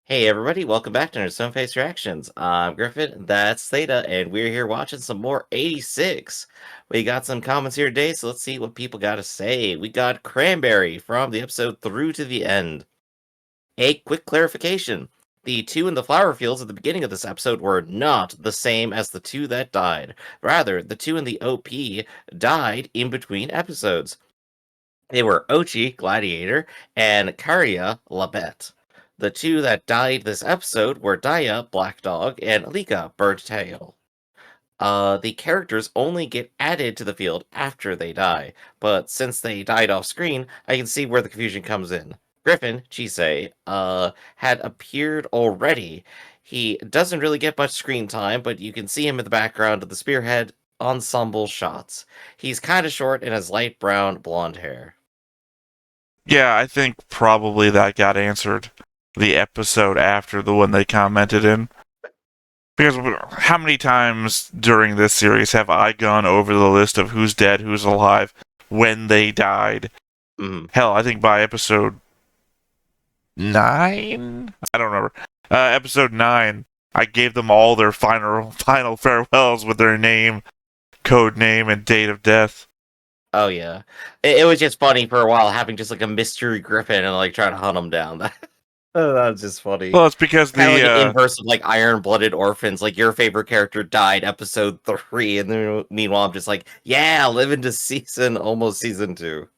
Hey everybody, welcome back to our Stoneface Reactions. I'm Griffin, that's Theta, and we're here watching some more 86. We got some comments here today, so let's see what people got to say. We got Cranberry from the episode through to the end. A quick clarification. The two in the flower fields at the beginning of this episode were not the same as the two that died. Rather, the two in the OP died in between episodes. They were Ochi, Gladiator, and Karya, Labette. The two that died this episode were Daya, Black Dog, and Alika, Birdtail. The characters only get added to the field after they die, but since they died off screen, I can see where the confusion comes in. Griffin, Chisei, had appeared already. He doesn't really get much screen time, but you can see him in the background of the Spearhead ensemble shots. He's kind of short and has light brown blonde hair. Yeah, I think probably that got answered the episode after the one they commented in. Because how many times during this series have I gone over the list of who's dead, who's alive, when they died? Hell, I think by episode 9? I don't remember. Episode 9, I gave them all their final farewells with their name, code name, and date of death. Oh yeah, it was just funny for a while having just like a mystery griffin and like trying to hunt him down. That was just funny. Well, it's because Kind of like an the inverse of like iron-blooded orphans. Like your favorite character died episode 3, and then meanwhile I'm just like, yeah, living to almost season 2.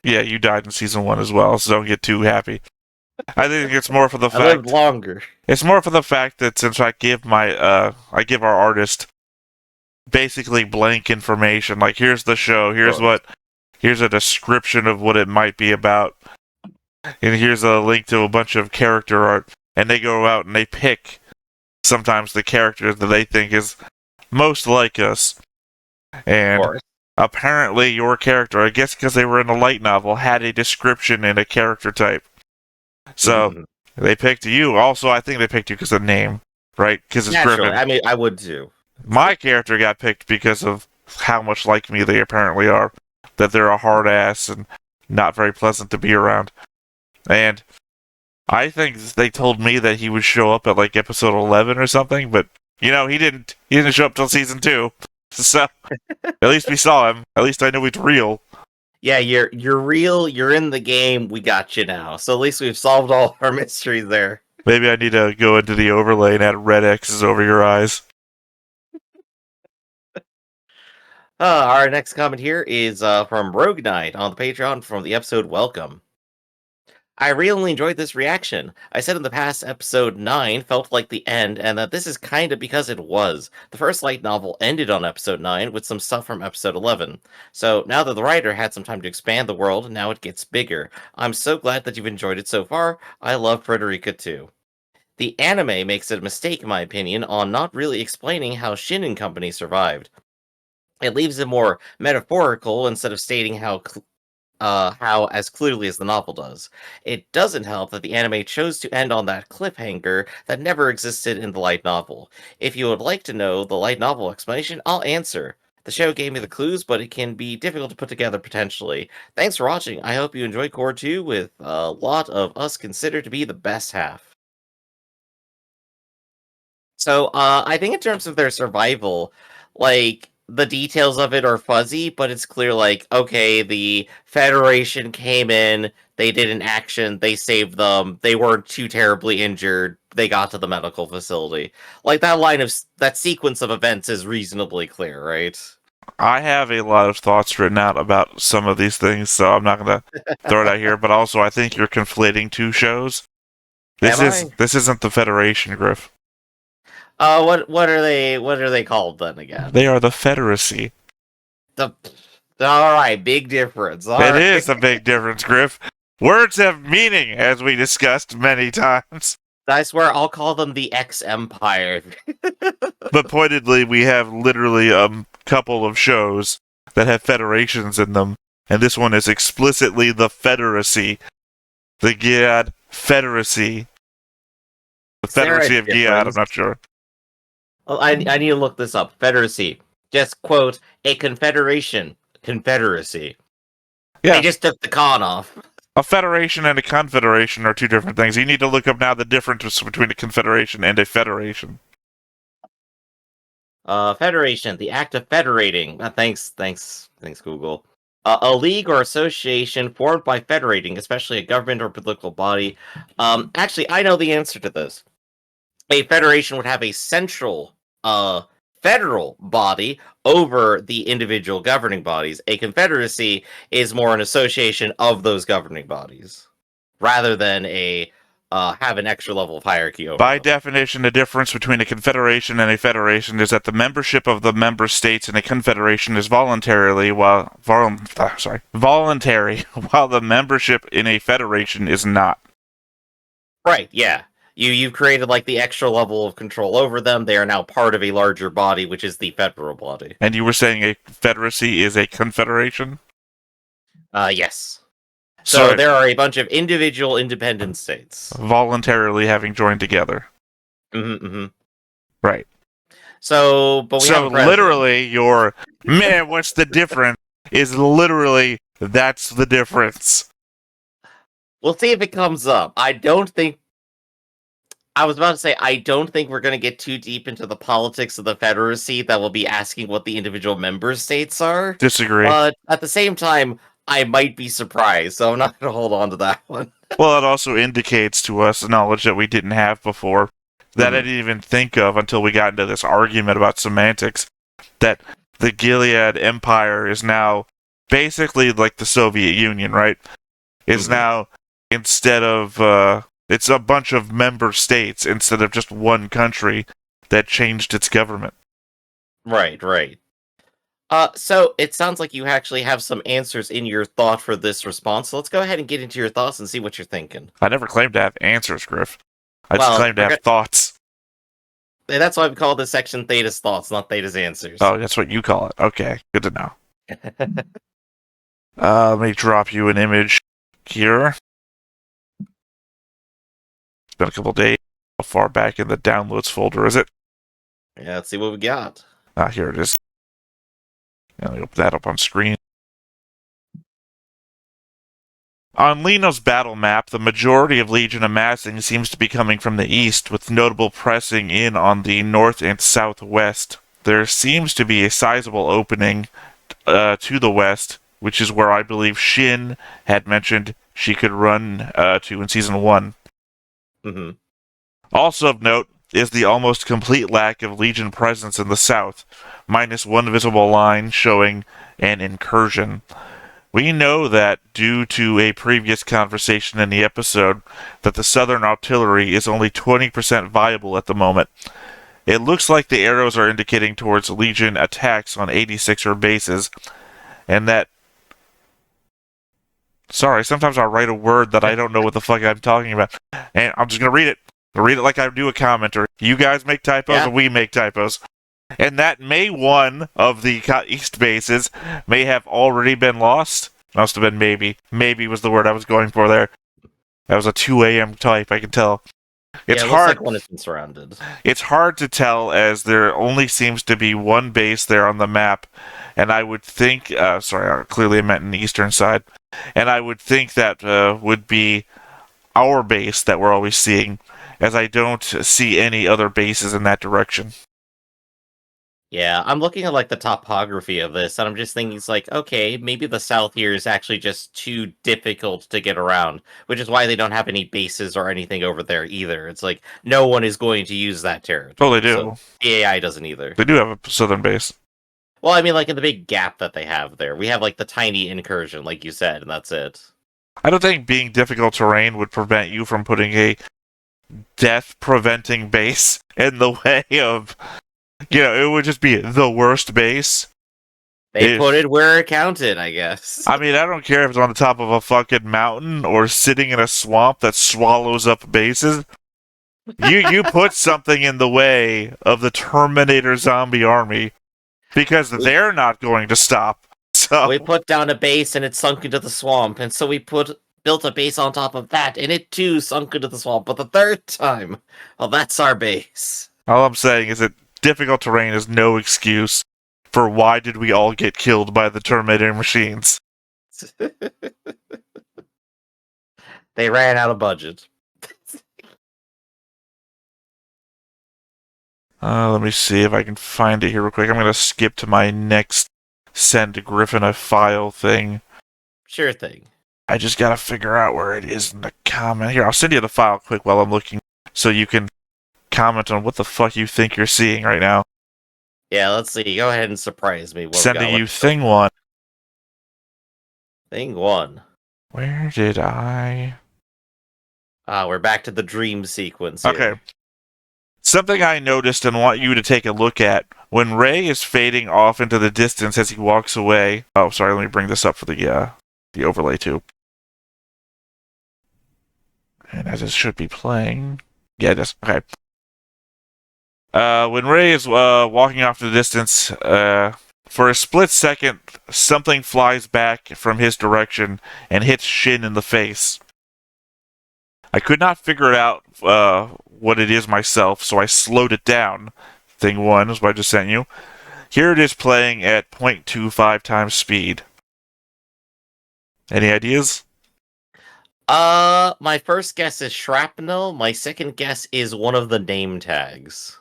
yeah, you died in season 1 as well, so don't get too happy. I think it's more for the I lived fact longer. it's more for the fact that since I give our artist basically blank information, like here's the show, here's a description of what it might be about, and here's a link to a bunch of character art, and they go out and they pick sometimes the character that they think is most like us. And apparently your character, I guess because they were in a light novel, had a description and a character type. So they picked you. Also, I think they picked you because of the name, right? Because it's Naturally, Griffin. I mean, I would too. My character got picked because of how much like me they apparently are. That they're a hard ass and not very pleasant to be around. And I think they told me that he would show up at like episode 11 or something, but he didn't. He didn't show up till season 2. So at least we saw him. At least I know he's real. Yeah, you're real. You're in the game. We got you now. So at least we've solved all our mysteries there. Maybe I need to go into the overlay and add red X's over your eyes. Our next comment here is from Rogue Knight on the Patreon from the episode Welcome. I really enjoyed this reaction. I said in the past episode 9 felt like the end, and that this is kind of because it was. The first light novel ended on episode 9 with some stuff from episode 11. So now that the writer had some time to expand the world, now it gets bigger. I'm so glad that you've enjoyed it so far. I love Frederica too. The anime makes a mistake, in my opinion, on not really explaining how Shin and Company survived. It leaves it more metaphorical instead of stating how as clearly as the novel does. It doesn't help that the anime chose to end on that cliffhanger that never existed in the light novel. If you would like to know the light novel explanation, I'll answer. The show gave me the clues, but it can be difficult to put together potentially. Thanks for watching. I hope you enjoy Core 2 with a lot of us considered to be the best half. So, I think in terms of their survival, like, the details of it are fuzzy, but it's clear, like, okay, the Federation came in, they did an action, they saved them, they weren't too terribly injured, they got to the medical facility. Like, that sequence of events is reasonably clear, right? I have a lot of thoughts written out about some of these things, so I'm not going to throw it out here. But also, I think you're conflating two shows. This isn't the Federation, Griff. What are they called then again? They are the Federacy. All right, big difference. It is a big difference, Griff. Words have meaning, as we discussed many times. I swear I'll call them the X-Empire. But pointedly, we have literally a couple of shows that have federations in them, and this one is explicitly the Federacy. The Giad Federacy. The Federacy of Giad, I'm not sure. Well, I need to look this up. Federacy. Just quote, a confederation. Confederacy. Yeah. They just took the con off. A federation and a confederation are two different things. You need to look up now the difference between a confederation and a federation. Federation, the act of federating. Thanks, Google. A league or association formed by federating, especially a government or political body. Actually, I know the answer to this. A federation would have a central, federal body over the individual governing bodies. A confederacy is more an association of those governing bodies, rather than have an extra level of hierarchy over By them. definition, the difference between a confederation and a federation is that the membership of the member states in a confederation is voluntary, while the membership in a federation is not. Right, yeah. You've created like the extra level of control over them. They are now part of a larger body, which is the federal body. And you were saying a confederacy is a confederation? Yes. So Sorry. there are a bunch of individual independent states. Voluntarily having joined together. Mm-hmm. Right. So, but we have a president. Literally, your man, what's the difference? Is literally that's the difference. We'll see if it comes up. I was about to say, I don't think we're going to get too deep into the politics of the Federacy that will be asking what the individual member states are. Disagree. But at the same time, I might be surprised, so I'm not going to hold on to that one. Well, it also indicates to us knowledge that we didn't have before, that I didn't even think of until we got into this argument about semantics, that the Gilead Empire is now basically like the Soviet Union, right? Is now, instead of, it's a bunch of member states instead of just one country that changed its government. Right. So it sounds like you actually have some answers in your thought for this response. So let's go ahead and get into your thoughts and see what you're thinking. I never claimed to have answers, Griff. I just claimed to have thoughts. That's why we call this section Theta's thoughts, not Theta's answers. Oh, that's what you call it. Okay, good to know. Let me drop you an image here. It's been a couple days. How far back in the downloads folder is it? Yeah, let's see what we got. Here it is. Let me open that up on screen. On Leno's battle map, the majority of Legion amassing seems to be coming from the east, with notable pressing in on the north and southwest. There seems to be a sizable opening to the west, which is where I believe Shin had mentioned she could run to in Season 1. Mm-hmm. Also of note is the almost complete lack of Legion presence in the south, minus one visible line showing an incursion. We know that, due to a previous conversation in the episode, that the Southern Artillery is only 20% viable at the moment. It looks like the arrows are indicating towards Legion attacks on 86er bases, and that... Sorry, sometimes I'll write a word that I don't know what the fuck I'm talking about, and I'm just gonna read it. I'll read it like I do a commenter. You guys make typos, and we make typos. And that May 1 of the east bases may have already been lost. Must have been maybe. Maybe was the word I was going for there. That was a 2 a.m. type, I can tell. It's hard. Like one has been surrounded. It's hard to tell, as there only seems to be one base there on the map, and I would think. Clearly I meant in the eastern side, and I would think that would be our base that we're always seeing, as I don't see any other bases in that direction. Yeah, I'm looking at like the topography of this, and I'm just thinking, it's like, okay, maybe the south here is actually just too difficult to get around, which is why they don't have any bases or anything over there either. It's like no one is going to use that territory. Oh, they do. So the AI doesn't either. They do have a southern base. Well, I mean, like in the big gap that they have there, we have like the tiny incursion, like you said, and that's it. I don't think being difficult terrain would prevent you from putting a death-preventing base in the way of... it would just be the worst base. They put it where it counted, I guess. I mean, I don't care if it's on the top of a fucking mountain or sitting in a swamp that swallows up bases. You put something in the way of the Terminator zombie army, because they're not going to stop. So we put down a base and it sunk into the swamp, and so we built a base on top of that, and it too sunk into the swamp. But the third time, well, that's our base. All I'm saying is that difficult terrain is no excuse for why did we all get killed by the Terminator machines. They ran out of budget. Let me see if I can find it here real quick. I'm going to skip to my next send Griffin a file thing. Sure thing. I just got to figure out where it is in the comment. Here, I'll send you the file quick while I'm looking so you can comment on what the fuck you think you're seeing right now. Yeah, let's see. Go ahead and surprise me. Sending you thing one. Thing one. Where did I... We're back to the dream sequence here. Okay. Something I noticed and want you to take a look at. When Ray is fading off into the distance as he walks away... Oh, sorry, let me bring this up for the overlay too. And as it should be playing... Yeah, it is. Okay. When Ray is walking off the distance, for a split second, something flies back from his direction and hits Shin in the face. I could not figure it out what it is myself, so I slowed it down. Thing one is what I just sent you. Here it is playing at 0.25 times speed. Any ideas? My first guess is shrapnel. My second guess is one of the name tags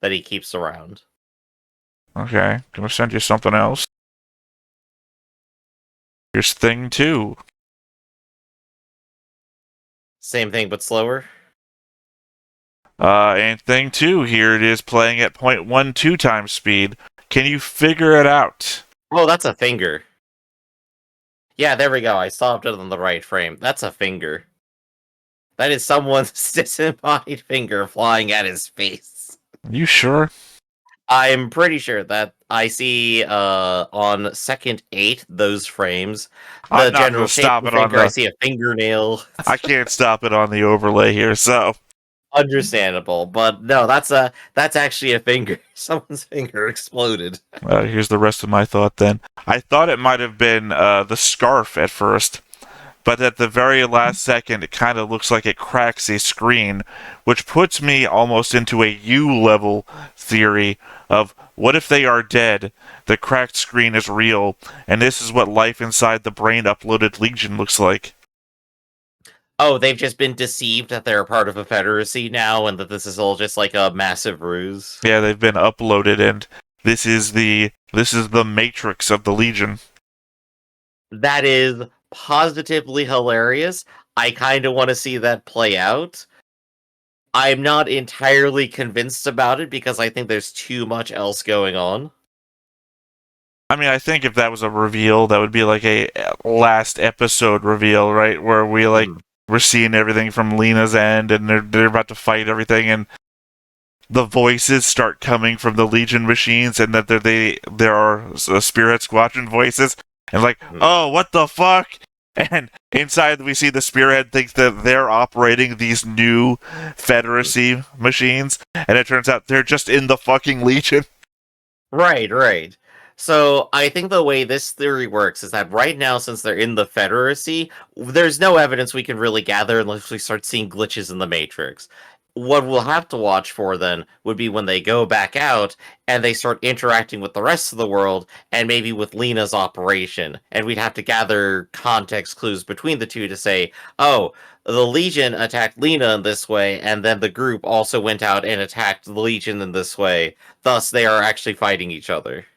that he keeps around. Okay, gonna send you something else. Here's thing two. Same thing, but slower. And thing two, here it is playing at 0.12 times speed. Can you figure it out? Oh, that's a finger. Yeah, there we go. I stopped it on the right frame. That's a finger. That is someone's disembodied finger flying at his face. You sure? I'm pretty sure that I see on second 8 those frames. The I'm not general gonna shape stop of it on finger, the... I see a fingernail. I can't stop it on the overlay here, so... Understandable, but no, that's actually a finger. Someone's finger exploded. Here's the rest of my thought then. I thought it might have been the scarf at first, but at the very last second, it kind of looks like it cracks a screen, which puts me almost into a U-level theory of what if they are dead, the cracked screen is real, and this is what life inside the brain-uploaded Legion looks like. Oh, they've just been deceived that they're a part of a Confederacy now, and that this is all just like a massive ruse. Yeah, they've been uploaded, and this is the matrix of the Legion. That is positively hilarious. I kind of want to see that play out. I'm not entirely convinced about it because I think there's too much else going on. I mean, I think if that was a reveal, that would be like a last episode reveal, right? Where we like we're seeing everything from Lena's end, and they're about to fight everything, and the voices start coming from the Legion machines, and that there are Spearhead Squadron voices, and like, oh, what the fuck? And inside we see the Spearhead thinks that they're operating these new Federacy machines, and it turns out they're just in the fucking Legion. Right. So I think the way this theory works is that right now, since they're in the Federacy, there's no evidence we can really gather unless we start seeing glitches in the Matrix. What we'll have to watch for then would be when they go back out and they start interacting with the rest of the world and maybe with Lena's operation. And we'd have to gather context clues between the two to say, oh, the Legion attacked Lena in this way, and then the group also went out and attacked the Legion in this way. Thus, they are actually fighting each other.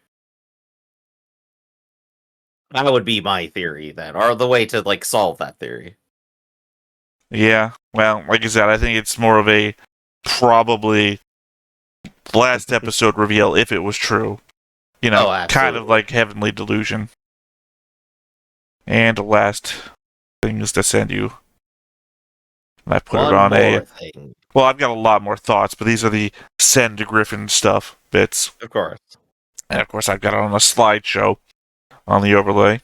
That would be my theory then, or the way to like solve that theory. Yeah, well, like I said, I think it's more of a probably last episode reveal if it was true. You know, kind of like Heavenly Delusion. And the last thing is to send you. And I put it on a... thing. Well, I've got a lot more thoughts, but these are the send to Griffin stuff bits. Of course. And of course, I've got it on a slideshow on the overlay.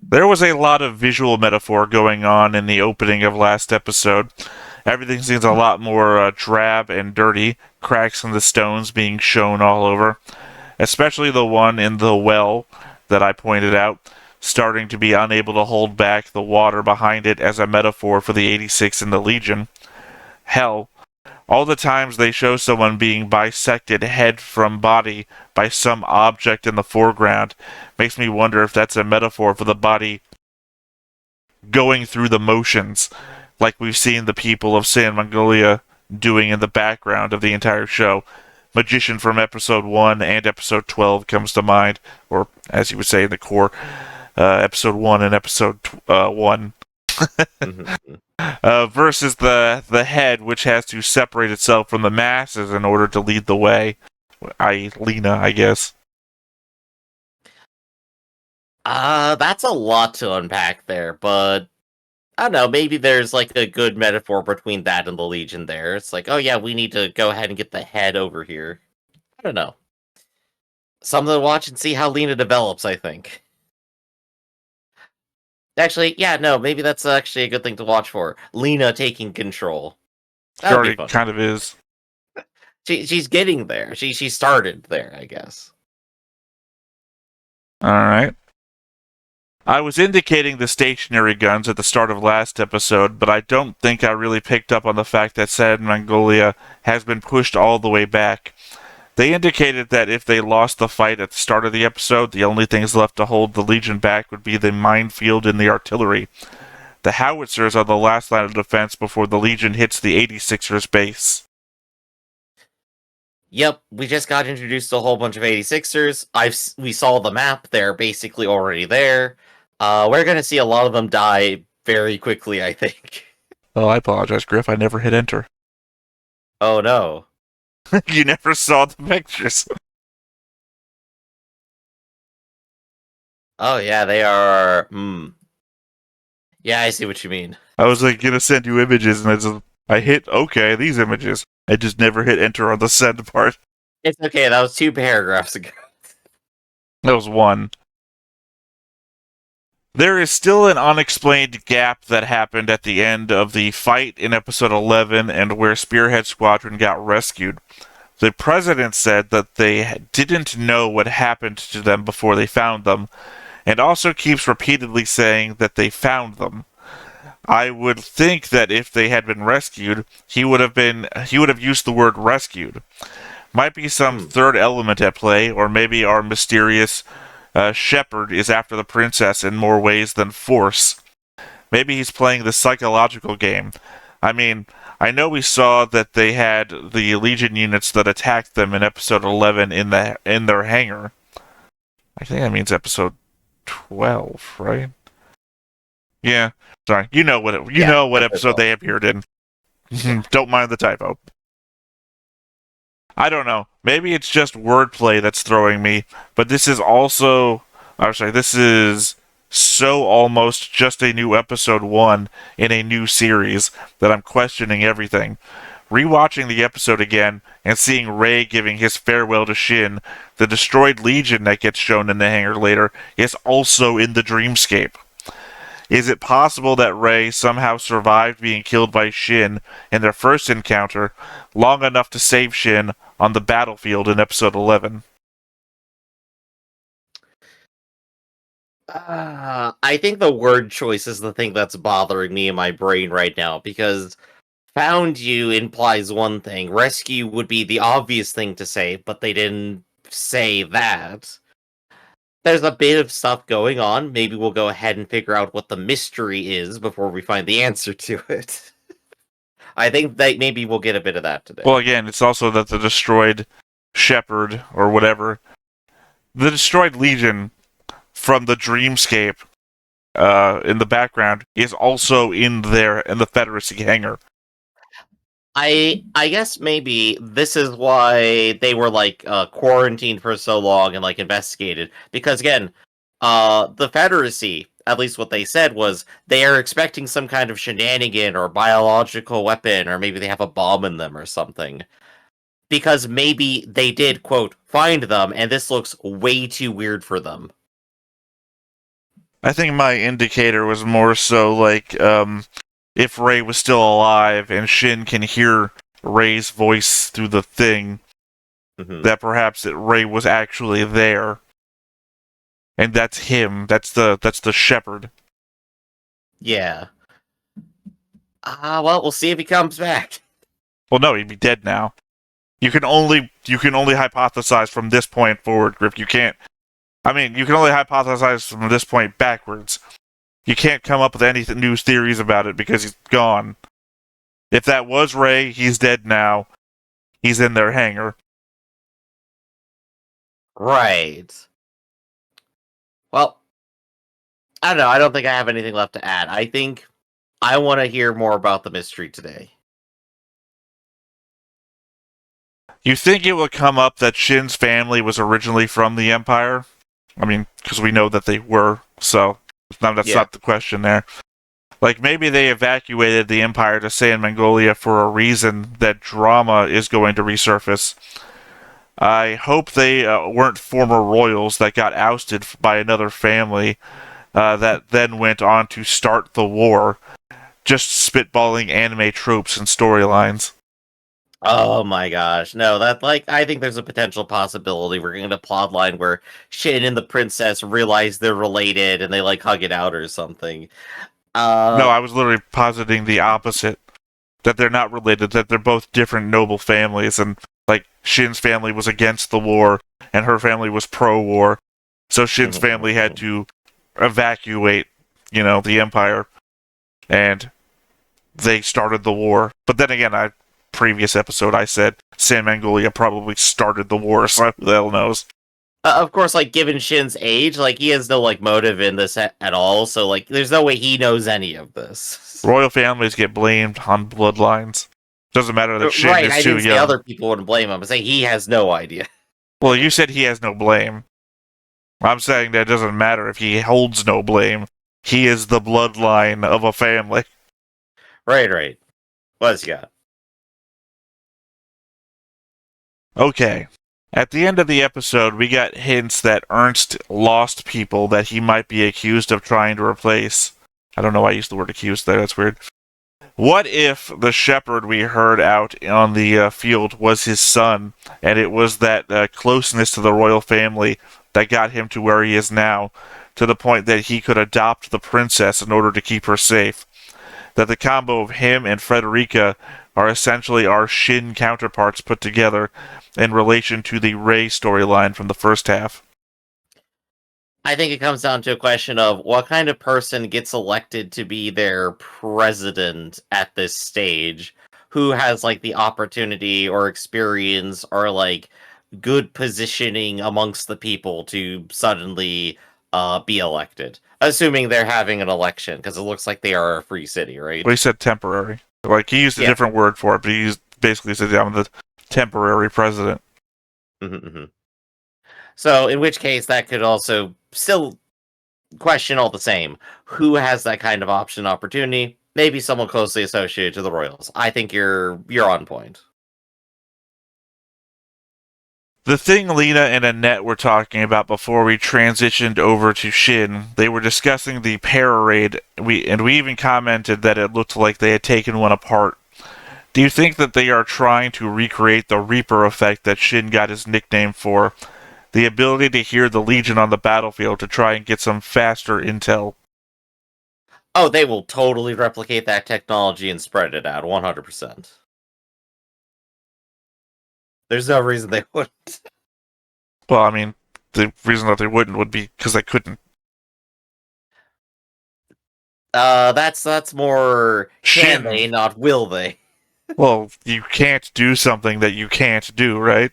There was a lot of visual metaphor going on in the opening of last episode. Everything seems a lot more drab and dirty, cracks in the stones being shown all over. Especially the one in the well that I pointed out, starting to be unable to hold back the water behind it as a metaphor for the 86 and the Legion. Hell, all the times they show someone being bisected head from body by some object in the foreground makes me wonder if that's a metaphor for the body going through the motions, like we've seen the people of San Mongolia doing in the background of the entire show. Magician from episode 1 and episode 12 comes to mind, or as you would say in the core, episode 1 and episode 1. Versus the head, which has to separate itself from the masses in order to lead the way, i.e. Lena, I guess. That's a lot to unpack there, but I don't know, maybe there's like a good metaphor between that and the Legion there. It's like, oh yeah, we need to go ahead and get the head over here. I don't know. Something to watch and see how Lena develops, I think. Actually, yeah, no, maybe that's actually a good thing to watch for. Lena taking control. She That would be already fun. kind of is. She's getting there. She started there, I guess. Alright. I was indicating the stationary guns at the start of last episode, but I don't think I really picked up on the fact that San Mongolia has been pushed all the way back. They indicated that if they lost the fight at the start of the episode, the only things left to hold the Legion back would be the minefield and the artillery. The howitzers are the last line of defense before the Legion hits the 86ers base. Yep, we just got introduced to a whole bunch of 86ers. We saw the map; they're basically already there. We're gonna see a lot of them die very quickly, I think. Oh, I apologize, Griff. I never hit enter. Oh no. You never saw the pictures. Oh yeah, they are. Yeah, I see what you mean. I was like gonna send you images, and I hit okay these images. I just never hit enter on the send part. It's okay. That was 2 paragraphs ago. That was 1. There is still an unexplained gap that happened at the end of the fight in episode 11 and where Spearhead Squadron got rescued. The president said that they didn't know what happened to them before they found them, and also keeps repeatedly saying that they found them. I would think that if they had been rescued, he would have used the word rescued. Might be some third element at play, or maybe our mysterious shepherd is after the princess in more ways than force. Maybe he's playing the psychological game. I mean, I know we saw that they had the Legion units that attacked them in episode 11 in their hangar. I think that means episode 12, right? Yeah. Sorry. You know what episode they appeared in. Don't mind the typo. I don't know. Maybe it's just wordplay that's throwing me, but this is this is so almost just a new episode 1 in a new series that I'm questioning everything. Rewatching the episode again and seeing Rey giving his farewell to Shin, the destroyed Legion that gets shown in the hangar later is also in the dreamscape. Is it possible that Rey somehow survived being killed by Shin in their first encounter long enough to save Shin on the battlefield in episode 11? I think the word choice is the thing that's bothering me in my brain right now, because found you implies one thing, rescue would be the obvious thing to say, but they didn't say that. There's a bit of stuff going on. Maybe we'll go ahead and figure out what the mystery is before we find the answer to it. I think that maybe we'll get a bit of that today. Well, again, it's also that the destroyed shepherd, or whatever, the destroyed Legion from the dreamscape in the background is also in the Federacy hangar. I guess maybe this is why they were like quarantined for so long and like investigated, because again, the Federacy, at least what they said was they are expecting some kind of shenanigan or biological weapon, or maybe they have a bomb in them or something, because maybe they did quote find them and this looks way too weird for them. I think my indicator was more so like if Rey was still alive and Shin can hear Rey's voice through the thing, that perhaps Rey was actually there. And that's him. That's the shepherd. Yeah. Well, we'll see if he comes back. Well, no, he'd be dead now. You can only hypothesize from this point forward, Griff. You can't. I mean, you can only hypothesize from this point backwards. You can't come up with any new theories about it because he's gone. If that was Ray, he's dead now. He's in their hangar. Right. Well, I don't know. I don't think I have anything left to add. I think I want to hear more about the mystery today. You think it would come up that Shin's family was originally from the Empire? I mean, because we know that they were, so that's Yeah. not the question there. Like, maybe they evacuated the Empire to stay in Mongolia for a reason that drama is going to resurface. I hope they weren't former royals that got ousted by another family that then went on to start the war, just spitballing anime tropes and storylines. Oh my gosh. No, that I think there's a potential possibility we're getting a plot line where Shin and the princess realize they're related and they hug it out or something. No, Uh I was literally positing the opposite. That they're not related, that they're both different noble families, and like Shin's family was against the war and her family was pro-war. So Shin's family had to evacuate, the empire, and they started the war. But then again, previous episode I said San Mongolia probably started the war, so who the hell knows? of course, given Shin's age, he has no motive in this at all. So there's no way he knows any of this. Royal families get blamed on bloodlines. Doesn't matter that Shin Right, is I too didn't say young. other people wouldn't blame him. I say he has no idea. Well, you said he has no blame. I'm saying that it doesn't matter if he holds no blame. He is the bloodline of a family. Right. What's he got? Okay. At the end of the episode, we got hints that Ernst lost people that he might be accused of trying to replace. I don't know why I used the word accused there, that's weird. What if the shepherd we heard out on the field was his son, and it was that closeness to the royal family that got him to where he is now, to the point that he could adopt the princess in order to keep her safe? That the combo of him and Frederica are essentially our Shin counterparts put together in relation to the Rey storyline from the first half. I think it comes down to a question of what kind of person gets elected to be their president at this stage, who has the opportunity or experience or good positioning amongst the people to suddenly be elected. Assuming they're having an election, because it looks like they are a free city, Well, right? he said temporary. Like, he used a Yeah. different word for it, but he basically said, I'm the temporary president. Mm-hmm. So, in which case, that could also still question all the same. Who has that kind of option opportunity? Maybe someone closely associated to the Royals. I think you're on point. The thing Lena and Annette were talking about before we transitioned over to Shin, they were discussing the para raid, we even commented that it looked like they had taken one apart. Do you think that they are trying to recreate the Reaper effect that Shin got his nickname for? The ability to hear the Legion on the battlefield to try and get some faster intel. Oh, they will totally replicate that technology and spread it out 100%. There's no reason they wouldn't. Well, I mean, the reason that they wouldn't would be because they couldn't. That's more can Shin! they, not will they. Well, you can't do something that you can't do, right?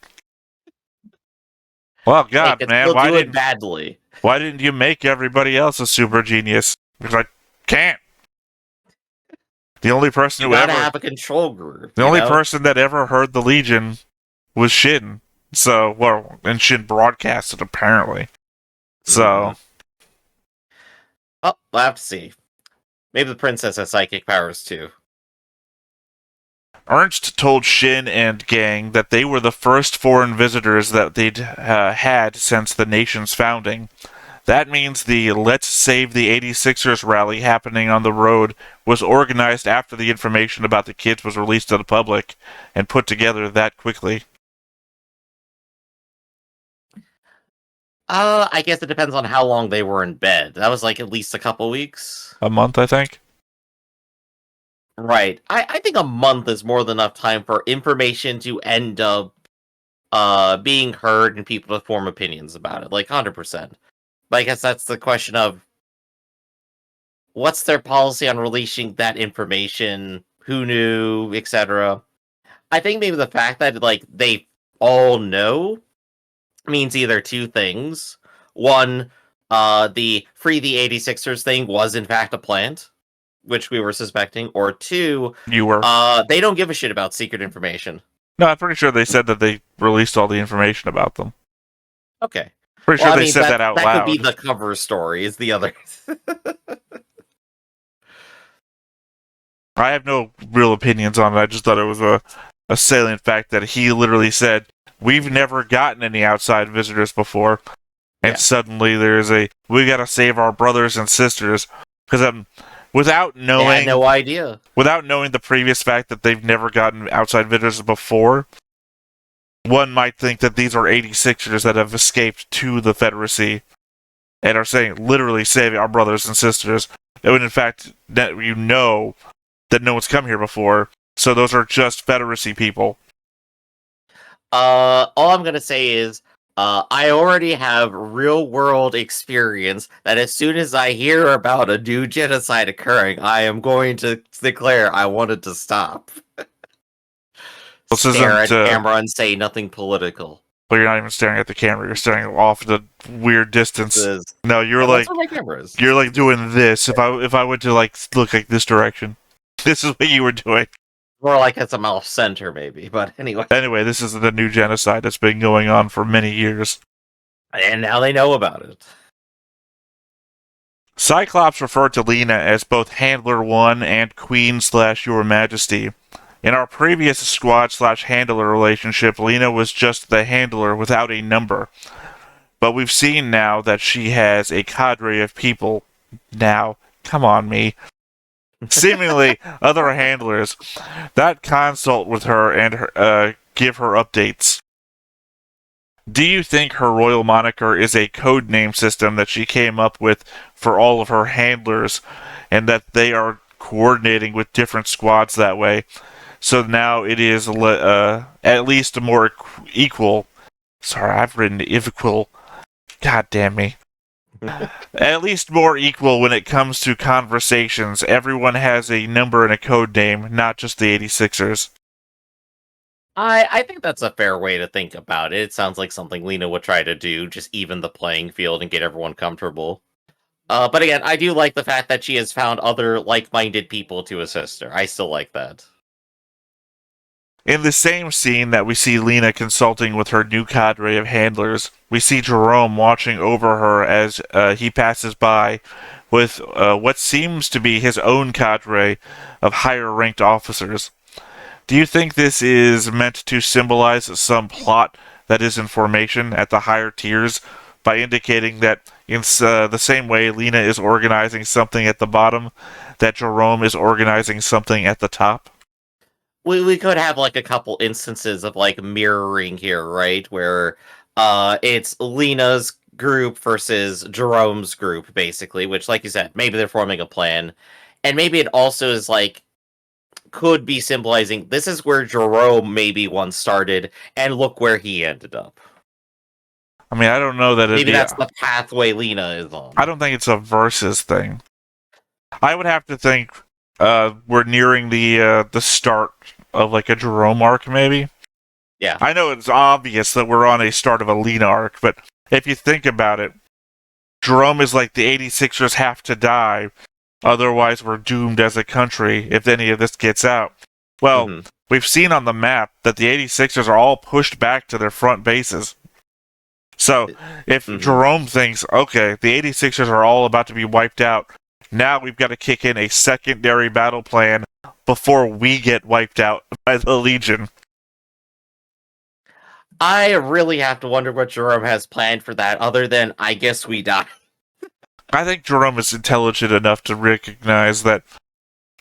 Well, They God, can man, still do it badly. why didn't you make everybody else a super genius? Because I can't. The only person You who gotta ever, have a control group, the you only know? person that ever heard the Legion was Shin. So, well, and Shin broadcasted apparently. So, Oh, we'll have to see. Maybe the princess has psychic powers too. Ernst told Shin and gang that they were the first foreign visitors that they'd had since the nation's founding. That means the Let's Save the 86ers rally happening on the road was organized after the information about the kids was released to the public and put together that quickly. I guess it depends on how long they were in bed. That was at least a couple weeks. A month, I think. Right. I think a month is more than enough time for information to end up being heard and people to form opinions about it. 100%. But I guess that's the question of what's their policy on releasing that information? Who knew, etc. I think maybe the fact that like they all know means either two things. One, the Free the 86ers thing was in fact a plant, which we were suspecting, or two, You were. they don't give a shit about secret information. No, I'm pretty sure they said that they released all the information about them. Okay. Pretty Well, sure I they mean said that out that could be loud. the cover story. Is the other. I have no real opinions on it. I just thought it was a salient fact that he literally said, "We've never gotten any outside visitors before," and Yeah. suddenly there's we gotta save our brothers and sisters because without They had knowing no idea. without knowing the previous fact that they've never gotten outside visitors before, one might think that these are 86ers that have escaped to the Federacy and are saying literally saving our brothers and sisters. When in fact, that you know that no one's come here before, so those are just Federacy people. All I'm gonna say is, I already have real world experience that as soon as I hear about a new genocide occurring, I am going to declare I wanted to stop. This Stare isn't. at camera and say nothing political. Well, you're not even staring at the camera. You're staring off the weird distance. No, you're That's like where my camera is. you're like doing this. If I went to like look like this direction, this is what you were doing. More like it's a mouth center, maybe. But anyway. Anyway, this is the new genocide that's been going on for many years. And now they know about it. Cyclops referred to Lena as both Handler 1 and Queen/Your Majesty. In our previous squad/handler relationship, Lena was just the handler without a number. But we've seen now that she has a cadre of people. Now, come on, me. Seemingly other handlers that consult with her and give her updates. Do you think her royal moniker is a code name system that she came up with for all of her handlers and that they are coordinating with different squads that way? So now it is at least more equal. Sorry, I've written equal. God damn me. At least more equal when it comes to conversations. Everyone has a number and a code name, not just the 86ers. I think that's a fair way to think about it. It sounds like something Lena would try to do, just even the playing field and get everyone comfortable. But again, I do like the fact that she has found other like-minded people to assist her. I still like that. In the same scene that we see Lena consulting with her new cadre of handlers, we see Jerome watching over her as he passes by with what seems to be his own cadre of higher-ranked officers. Do you think this is meant to symbolize some plot that is in formation at the higher tiers by indicating that in the same way Lena is organizing something at the bottom, that Jerome is organizing something at the top? We could have like a couple instances of like mirroring here, right? Where it's Lena's group versus Jerome's group, basically, which like you said, maybe they're forming a plan. And maybe it also is like could be symbolizing this is where Jerome maybe once started, and look where he ended up. I mean, I don't know that Maybe that's the pathway Lena is on. I don't think it's a versus thing. I would have to think we're nearing the start of like a Jerome arc, maybe. Yeah. I know it's obvious that we're on a start of a Lena arc, but if you think about it, Jerome is like the 86ers have to die, otherwise we're doomed as a country if any of this gets out. Well, we've seen on the map that the 86ers are all pushed back to their front bases. So, if Jerome thinks, okay, the 86ers are all about to be wiped out, now we've got to kick in a secondary battle plan before we get wiped out by the Legion. I really have to wonder what Jerome has planned for that, other than, I guess we die. I think Jerome is intelligent enough to recognize that,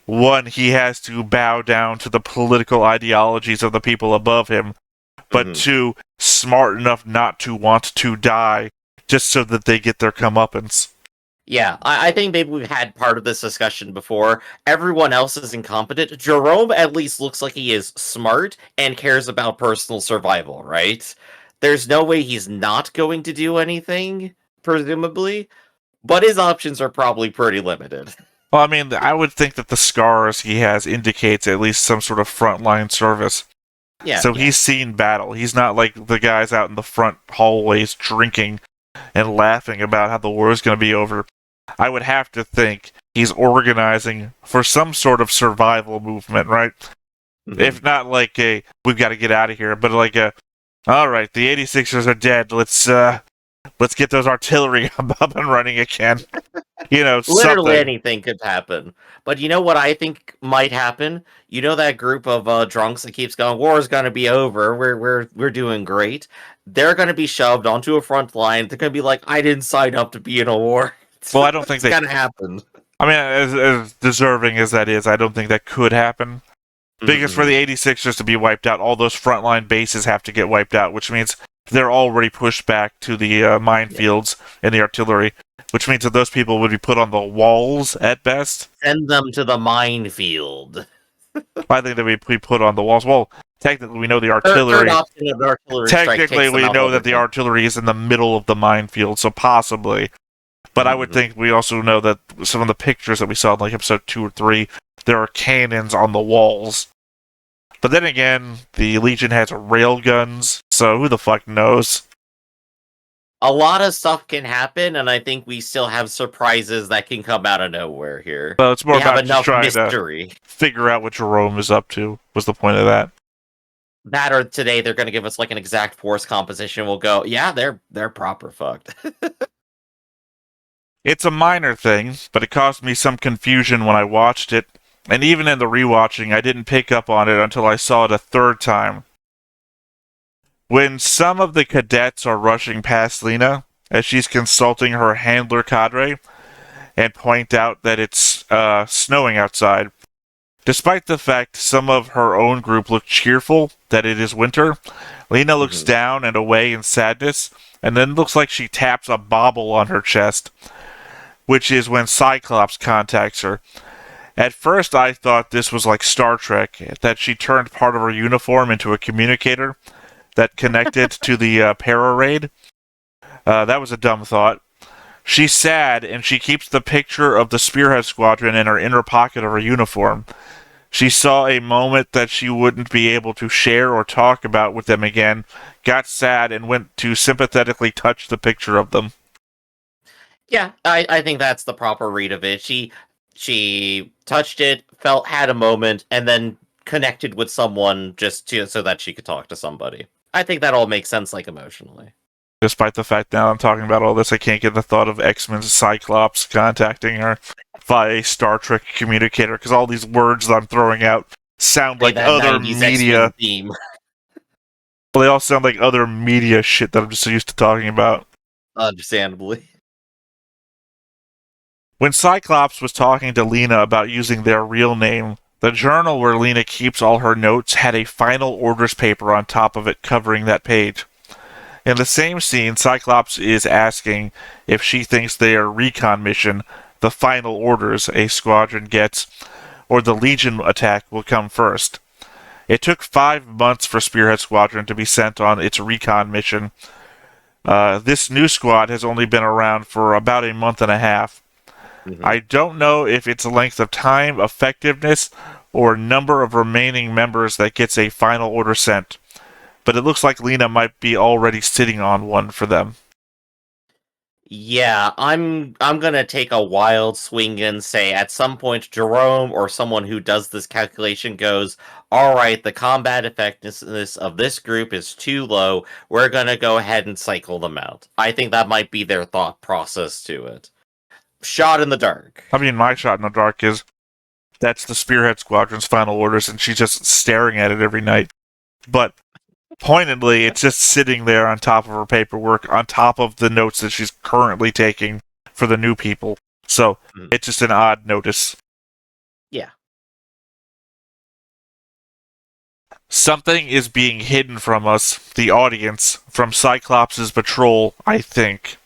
one, he has to bow down to the political ideologies of the people above him, but two, smart enough not to want to die just so that they get their comeuppance. Yeah, I think maybe we've had part of this discussion before. Everyone else is incompetent. Jerome at least looks like he is smart and cares about personal survival, right? There's no way he's not going to do anything, presumably, but his options are probably pretty limited. Well, I mean, I would think that the scars he has indicates at least some sort of frontline service. Yeah, So yeah. he's seen battle. He's not like the guys out in the front hallways drinking and laughing about how the war is going to be over. I would have to think he's organizing for some sort of survival movement, right? Mhm. If not like a, we've got to get out of here, but like a, all right, the 86ers are dead. Let's get those artillery up and running again. Literally Something. anything could happen. But you know what I think might happen? You know that group of drunks that keeps going, war's gonna be over, we're doing great. They're gonna be shoved onto a front line. They're gonna be like, I didn't sign up to be in a war. Well, I don't think It's they. gonna happen. I mean, as deserving as that is, I don't think that could happen. Because for Mm-mm. the 86ers to be wiped out, all those frontline bases have to get wiped out, which means they're already pushed back to the Yeah. minefields and the artillery, which means that those people would be put on the walls at best. Send them to the minefield. I think they'd be put on the walls. Well, technically, we know the Third artillery. option of the artillery strike Technically, takes them we out know while they're that the down. artillery is in the middle of the minefield, so possibly. But I would Mhm. think we also know that some of the pictures that we saw in like episode 2 or 3, there are cannons on the walls. But then again, the Legion has rail guns, so who the fuck knows? A lot of stuff can happen, and I think we still have surprises that can come out of nowhere here. Well, it's more We have about just enough trying to mystery. figure out what Jerome is up to, was the point of that. That or today they're gonna give us like an exact force composition. We'll go, yeah, they're proper fucked. It's a minor thing, but it caused me some confusion when I watched it, and even in the rewatching, I didn't pick up on it until I saw it a third time. When some of the cadets are rushing past Lena as she's consulting her handler cadre and point out that it's snowing outside, despite the fact some of her own group look cheerful that it is winter, Lena looks Mhm. down and away in sadness, and then looks like she taps a bauble on her chest, which is when Cyclops contacts her. At first, I thought this was like Star Trek, that she turned part of her uniform into a communicator that connected to the para raid. That was a dumb thought. She's sad, and she keeps the picture of the Spearhead Squadron in her inner pocket of her uniform. She saw a moment that she wouldn't be able to share or talk about with them again, got sad, and went to sympathetically touch the picture of them. Yeah, I think that's the proper read of it. She touched it, had a moment, and then connected with someone just to so that she could talk to somebody. I think that all makes sense, like emotionally. Despite the fact now I'm talking about all this, I can't get the thought of X-Men's Cyclops contacting her via a Star Trek communicator, because all these words that I'm throwing out sound Play like that other 90s X-Men media. theme. Well, they all sound like other media shit that I'm just so used to talking about. Understandably. When Cyclops was talking to Lena about using their real name, the journal where Lena keeps all her notes had a final orders paper on top of it covering that page. In the same scene, Cyclops is asking if she thinks their recon mission, the final orders a squadron gets, or the Legion attack will come first. It took 5 months for Spearhead Squadron to be sent on its recon mission. This new squad has only been around for about a month and a half. Mhm. I don't know if it's length of time, effectiveness, or number of remaining members that gets a final order sent. But it looks like Lena might be already sitting on one for them. Yeah, I'm gonna take a wild swing and say at some point Jerome or someone who does this calculation goes, all right, the combat effectiveness of this group is too low. We're gonna go ahead and cycle them out. I think that might be their thought process to it. Shot in the dark. I mean, my shot in the dark is that's the Spearhead Squadron's final orders, and she's just staring at it every night. But pointedly, it's just sitting there on top of her paperwork, on top of the notes that she's currently taking for the new people. So it's just an odd notice. Yeah. Something is being hidden from us, the audience, from Cyclops' patrol, I think.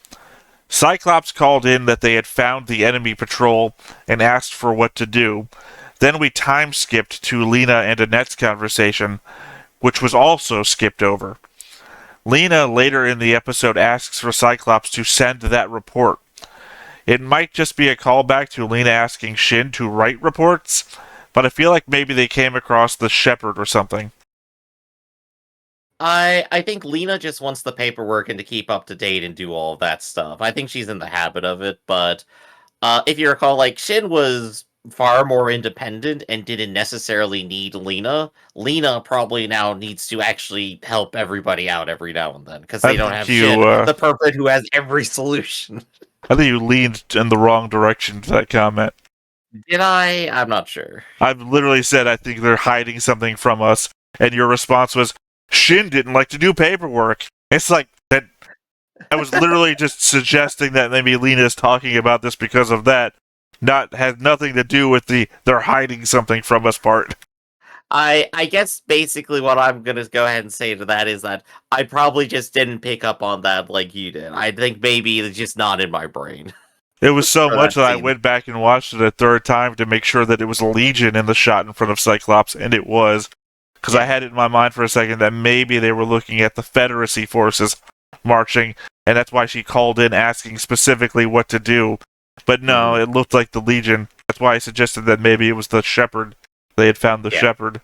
Cyclops called in that they had found the enemy patrol and asked for what to do. Then we time skipped to Lena and Annette's conversation, which was also skipped over. Lena later in the episode asks for Cyclops to send that report. it might just be a callback to Lena asking Shin to write reports, but I feel like maybe they came across the Shepherd or something. I think Lena just wants the paperwork and to keep up to date and do all of that stuff. I think she's in the habit of it, but if you recall, like, Shin was far more independent and didn't necessarily need Lena. Lena probably now needs to actually help everybody out every now and then because I they don't think have Shin, you, the person who has every solution. I think you leaned in the wrong direction to that comment. Did I? I'm not sure. I've literally said I think they're hiding something from us, and your response was Shin didn't like to do paperwork. It's like that. I was literally just suggesting that maybe Lena is talking about this because of that. Not has nothing to do with the they're hiding something from us part. I guess basically what I'm gonna go ahead and say to that is that I probably just didn't pick up on that like you did. I think maybe it's just not in my brain It was so for much that that I scene. went back and watched it a third time to make sure that it was Legion in the shot in front of Cyclops, and it was. Because I Yeah. had it in my mind for a second that maybe they were looking at the Federacy forces marching, and that's why she called in asking specifically what to do. But no, Mhm. it looked like the Legion. That's why I suggested that maybe it was the Shepherd. They had found the Yeah. Shepherd.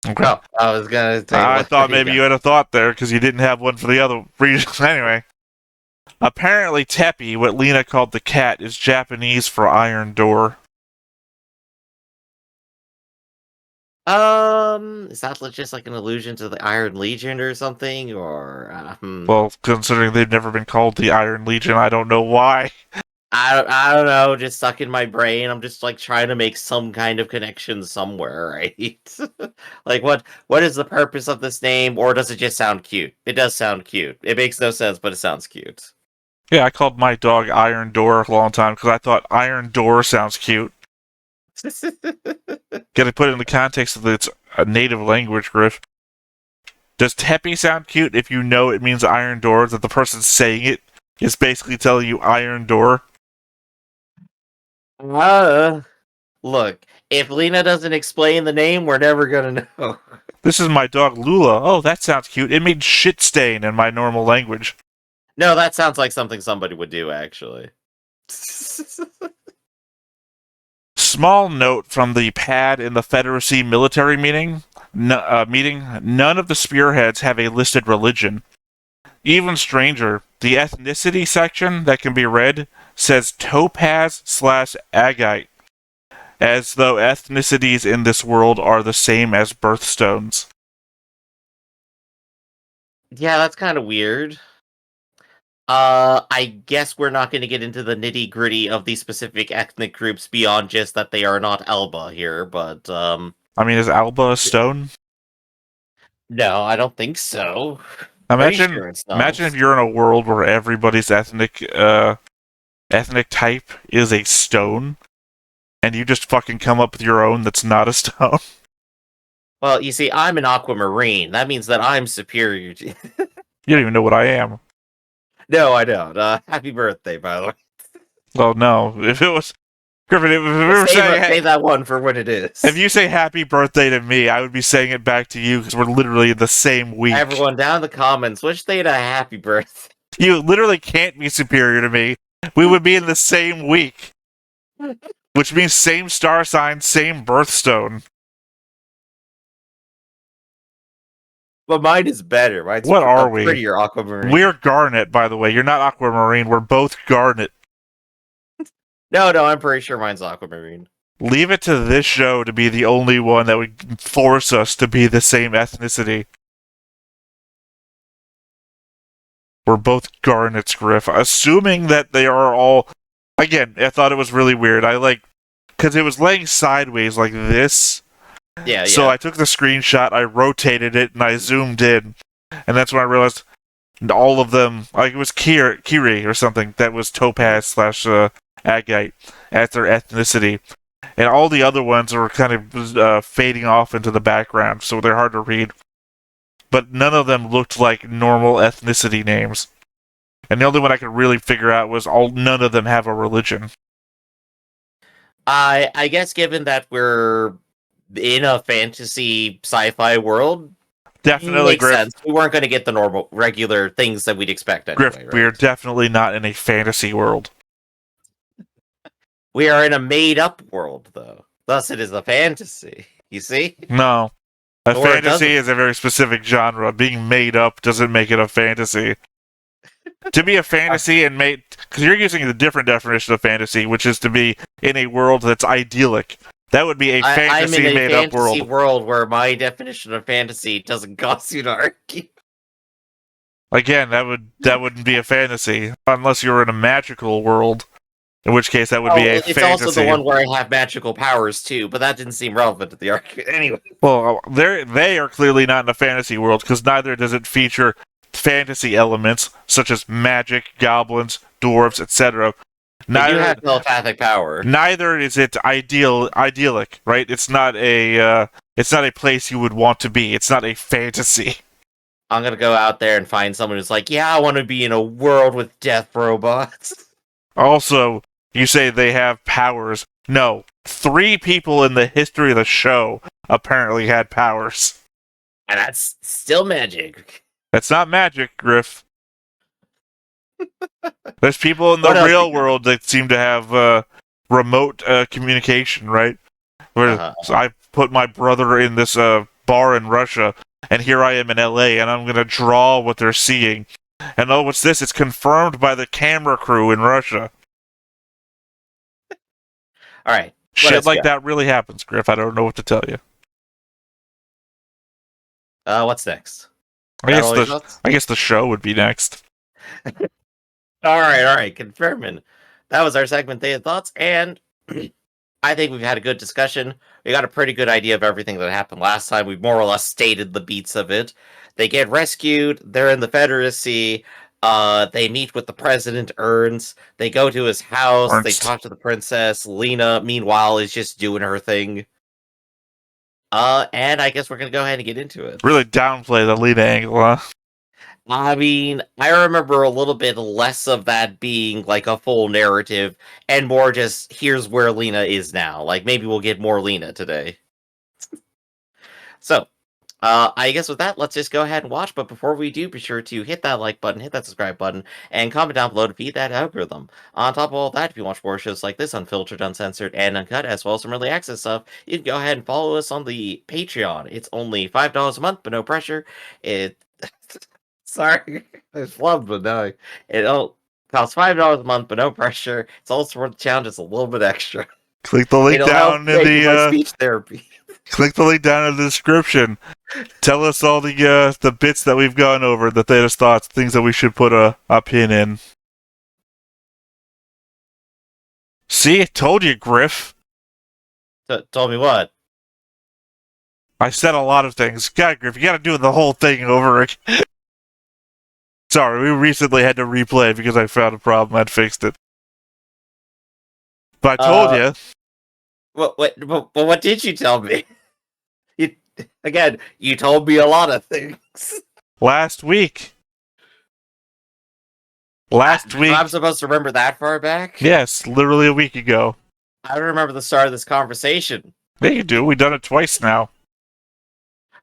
Okay. Oh, I was gonna say, I well, thought there you maybe go. you had a thought there because you didn't have one for the other reasons. Anyway, apparently Teppy, what Lena called the cat, is Japanese for iron door. Is that just like an allusion to the Iron Legion or something, or Well, considering they've never been called the Iron Legion, I don't know why. I don't know, just stuck in my brain. I'm just like trying to make some kind of connection somewhere, right? Like what is the purpose of this name, or does it just sound cute? It does sound cute. It makes no sense, but it sounds cute. Yeah, I called my dog Iron Door a long time because I thought Iron Door sounds cute. Gotta put it in the context of its native language, Griff. Does Teppy sound cute if you know it means Iron Door, that the person saying it is basically telling you Iron Door? uh, Look, if Lena doesn't explain the name, we're never gonna know. This is my dog Lula. Oh, that sounds cute. It means shit stain in my normal language. No, that sounds like something somebody would do, actually. Small note from the pad in the Federacy military meeting. None of the spearheads have a listed religion. Even stranger, the ethnicity section that can be read says topaz/agate, as though ethnicities in this world are the same as birthstones. Yeah, that's kind of weird. I guess we're not going to get into the nitty gritty of these specific ethnic groups beyond just that they are not Elba here, but I mean, is Alba a stone? no, I don't think so. Pretty Imagine, sure it's imagine if not. you're in a world where everybody's ethnic type is a stone, and you just fucking come up with your own that's not a stone. Well, you see, I'm an aquamarine. That means that I'm superior to. You don't even know what I am. No, I don't. Happy birthday, by the way. Well, no. If it was Griffin, if we were Save that one for when it if is. you say happy birthday to me, I would be saying it back to you because we're literally in the same week. Everyone down in the comments, wish Theta a happy birthday. You literally can't be superior to me. We would be in the same week, which means same star sign, same birthstone. But mine is better. Mine's What a are we? prettier aquamarine. We're Garnet, by the way. You're not Aquamarine. We're both Garnet. No, I'm pretty sure mine's aquamarine. Leave it to this show to be the only one that would force us to be the same ethnicity. We're both Garnets, Griff. Assuming that they are all. Again, I thought it was really weird. Because it was laying sideways like this. Yeah, So yeah. I took the screenshot, I rotated it, and I zoomed in. And that's when I realized all of them, like it was Kiri or something, that was Topaz/Agate as their ethnicity. And all the other ones are kind of fading off into the background, so they're hard to read. But none of them looked like normal ethnicity names. And the only one I could really figure out was none of them have a religion. I guess given that we're in a fantasy sci-fi world, Definitely, Makes Griff. sense. We weren't going to get the normal, regular things that we'd expect Griff, anyway, we are right? definitely not in a fantasy world. We are in a made-up world, though. Thus, it is a fantasy. You see? No. A The word fantasy doesn't. is a very specific genre. Being made up doesn't make it a fantasy. To be a fantasy and made... Because you're using a different definition of fantasy, which is to be in a world that's idyllic. That would be a I'm in fantasy a made-up fantasy world. world where my definition of fantasy doesn't cause you to argue. Again, that wouldn't be a fantasy. Unless you were in a magical world. In which case, that would be Oh, a it's also the fantasy. one where I have magical powers, too, but that didn't seem relevant to the argument. Anyway. Well, they are clearly not in a fantasy world, because neither does it feature fantasy elements, such as magic, goblins, dwarves, etc. They do have telepathic power. Neither is it idyllic, right? It's not a place you would want to be. It's not a fantasy. I'm gonna go out there and find someone who's like, yeah, I want to be in a world with death robots. Also, you say they have powers. No, 3 people in the history of the show apparently had powers. And that's still magic. That's not magic, Griff. There's people in the What else real you got? world that seem to have remote communication, right? Where so I put my brother in this bar in Russia, and here I am in LA, and I'm gonna draw what they're seeing. And oh, what's this? It's confirmed by the camera crew in Russia. All right. Shit like that really happens, Griff. I don't know what to tell you. What's next? I guess the show would be next. All right. Confirming. That was our segment, Theta Thoughts, and I think we've had a good discussion. We got a pretty good idea of everything that happened last time. We more or less stated the beats of it. They get rescued. They're in the Confederacy. They meet with the president, Ernst. They go to his house. Ernst. They talk to the princess. Lena, meanwhile, is just doing her thing. And I guess we're gonna go ahead and get into it. Really downplay the lead angle, huh? I mean, I remember a little bit less of that being like a full narrative and more just here's where Lena is now. Like maybe we'll get more Lena today. So, I guess with that, let's just go ahead and watch. But before we do, be sure to hit that like button, hit that subscribe button, and comment down below to feed that algorithm. On top of all that, if you watch more shows like this, unfiltered, uncensored, and uncut, as well as some early access stuff, you can go ahead and follow us on the Patreon. It's only $5 a month, but no pressure. It sorry, I flubbed, but no, it costs $5 a month, but no pressure. It's also worth the challenge. It's a little bit extra. Click the link down in the speech therapy. Click the link down in the description. Tell us all the bits that we've gone over, the Theta's thoughts, things that we should put a pin in. See, I told you, Griff. Told me what? I said a lot of things. God, Griff, you gotta do the whole thing over again. Sorry, we recently had to replay because I found a problem. I'd fixed it. But I told you. What did you tell me? You told me a lot of things. Last week. I'm supposed to remember that far back? Yes, literally a week ago. I don't remember the start of this conversation. Yeah, you do. We've done it twice now.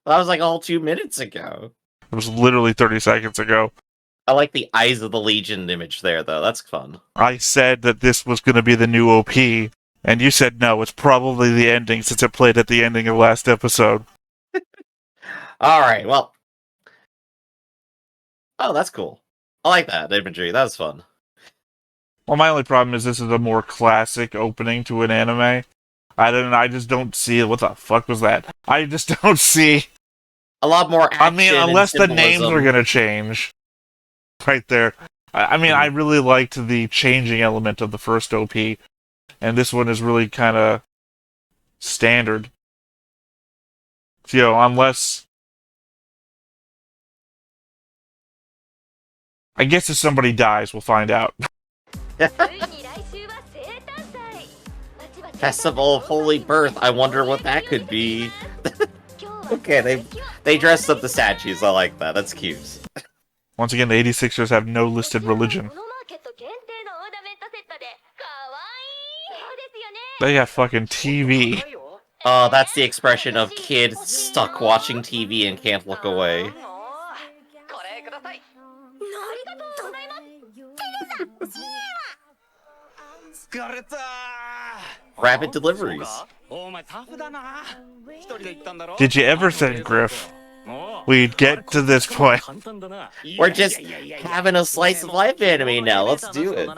Well, that was like all 2 minutes ago. It was literally 30 seconds ago. I like the Eyes of the Legion image there, though. That's fun. I said that this was going to be the new OP, and you said no, it's probably the ending since it played at the ending of last episode. Alright, well. Oh, that's cool. I like that imagery. That was fun. Well, my only problem is this is a more classic opening to an anime. I just don't see it. What the fuck was that? I just don't see a lot more action. I mean, unless the names are gonna change. Right there. I mean, I really liked the changing element of the first OP, and this one is really kind of standard. You know, unless... I guess if somebody dies, we'll find out. Festival of Holy Birth. I wonder what that could be. Okay, they dressed up the statues. I like that. That's cute. Once again, the 86ers have no listed religion. They got fucking TV. Oh, that's the expression of kid stuck watching TV and can't look away. Rapid deliveries. Did you ever think, Griff, we'd get to this point? We're just having a slice of life anime now. Let's do it.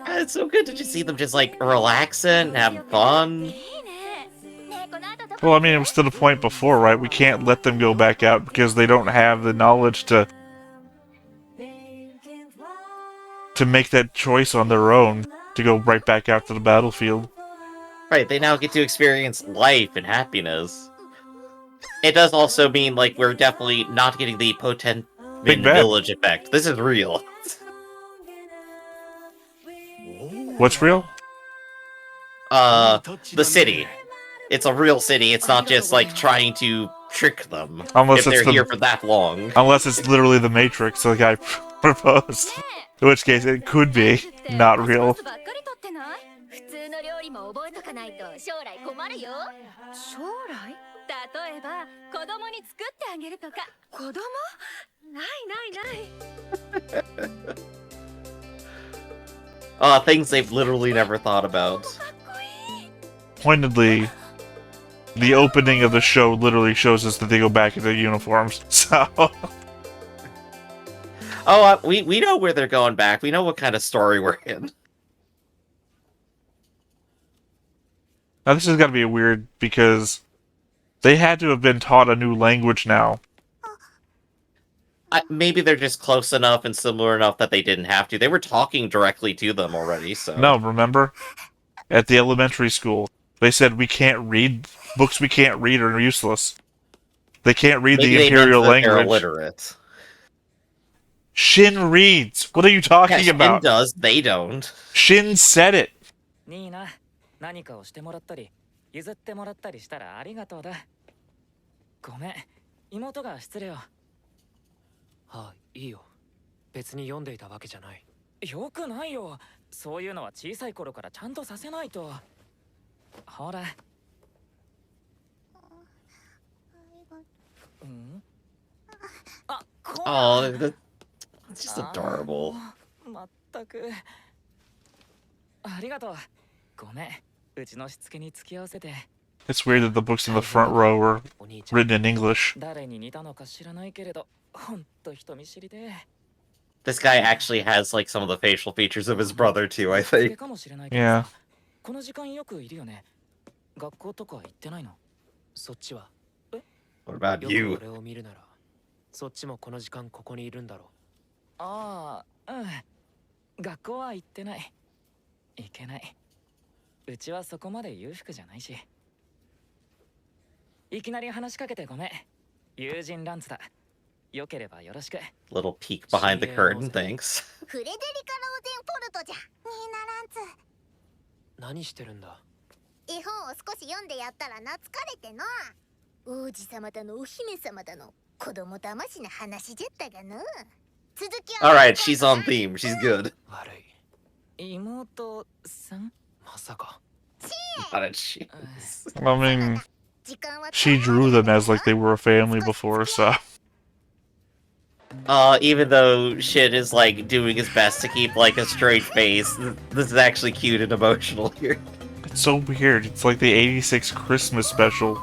It's so good to just see them just like relaxing, having fun. Well, I mean, it was to the point before, right? We can't let them go back out because they don't have the knowledge to make that choice on their own to go right back out to the battlefield. Right, they now get to experience life and happiness. It does also mean, like, we're definitely not getting the potent Big Ben. village effect. This is real. What's real? The city. It's a real city. It's not just, like, trying to trick them. Unless if it's they're here for that long. Unless it's literally the Matrix, like I proposed. In which case, it could be not real. Things they've literally never thought about. Pointedly, the opening of the show literally shows us that they go back in their uniforms, so... we know where they're going back. We know what kind of story we're in. Now this is gotta be weird, because they had to have been taught a new language now. Maybe they're just close enough and similar enough that they didn't have to. They were talking directly to them already, so... No, remember? At the elementary school, they said we can't read... Books we can't read are useless. They can't read Maybe the imperial language. They're illiterate. Shin reads! What are you talking about? Shin does, they don't. Shin said it! Oh, that's just adorable. It's weird that the books in the front row were written in English. This guy actually has, like, some of the facial features of his brother, too, I think. Yeah. What about you? Little peek behind the curtain, thanks. Alright, she's on theme. She's good. Not a cheese. I mean, she drew them as like they were a family before, so... Even though Shin is, like, doing his best to keep, like, a straight face, this is actually cute and emotional here. It's so weird. It's like the 86 Christmas special.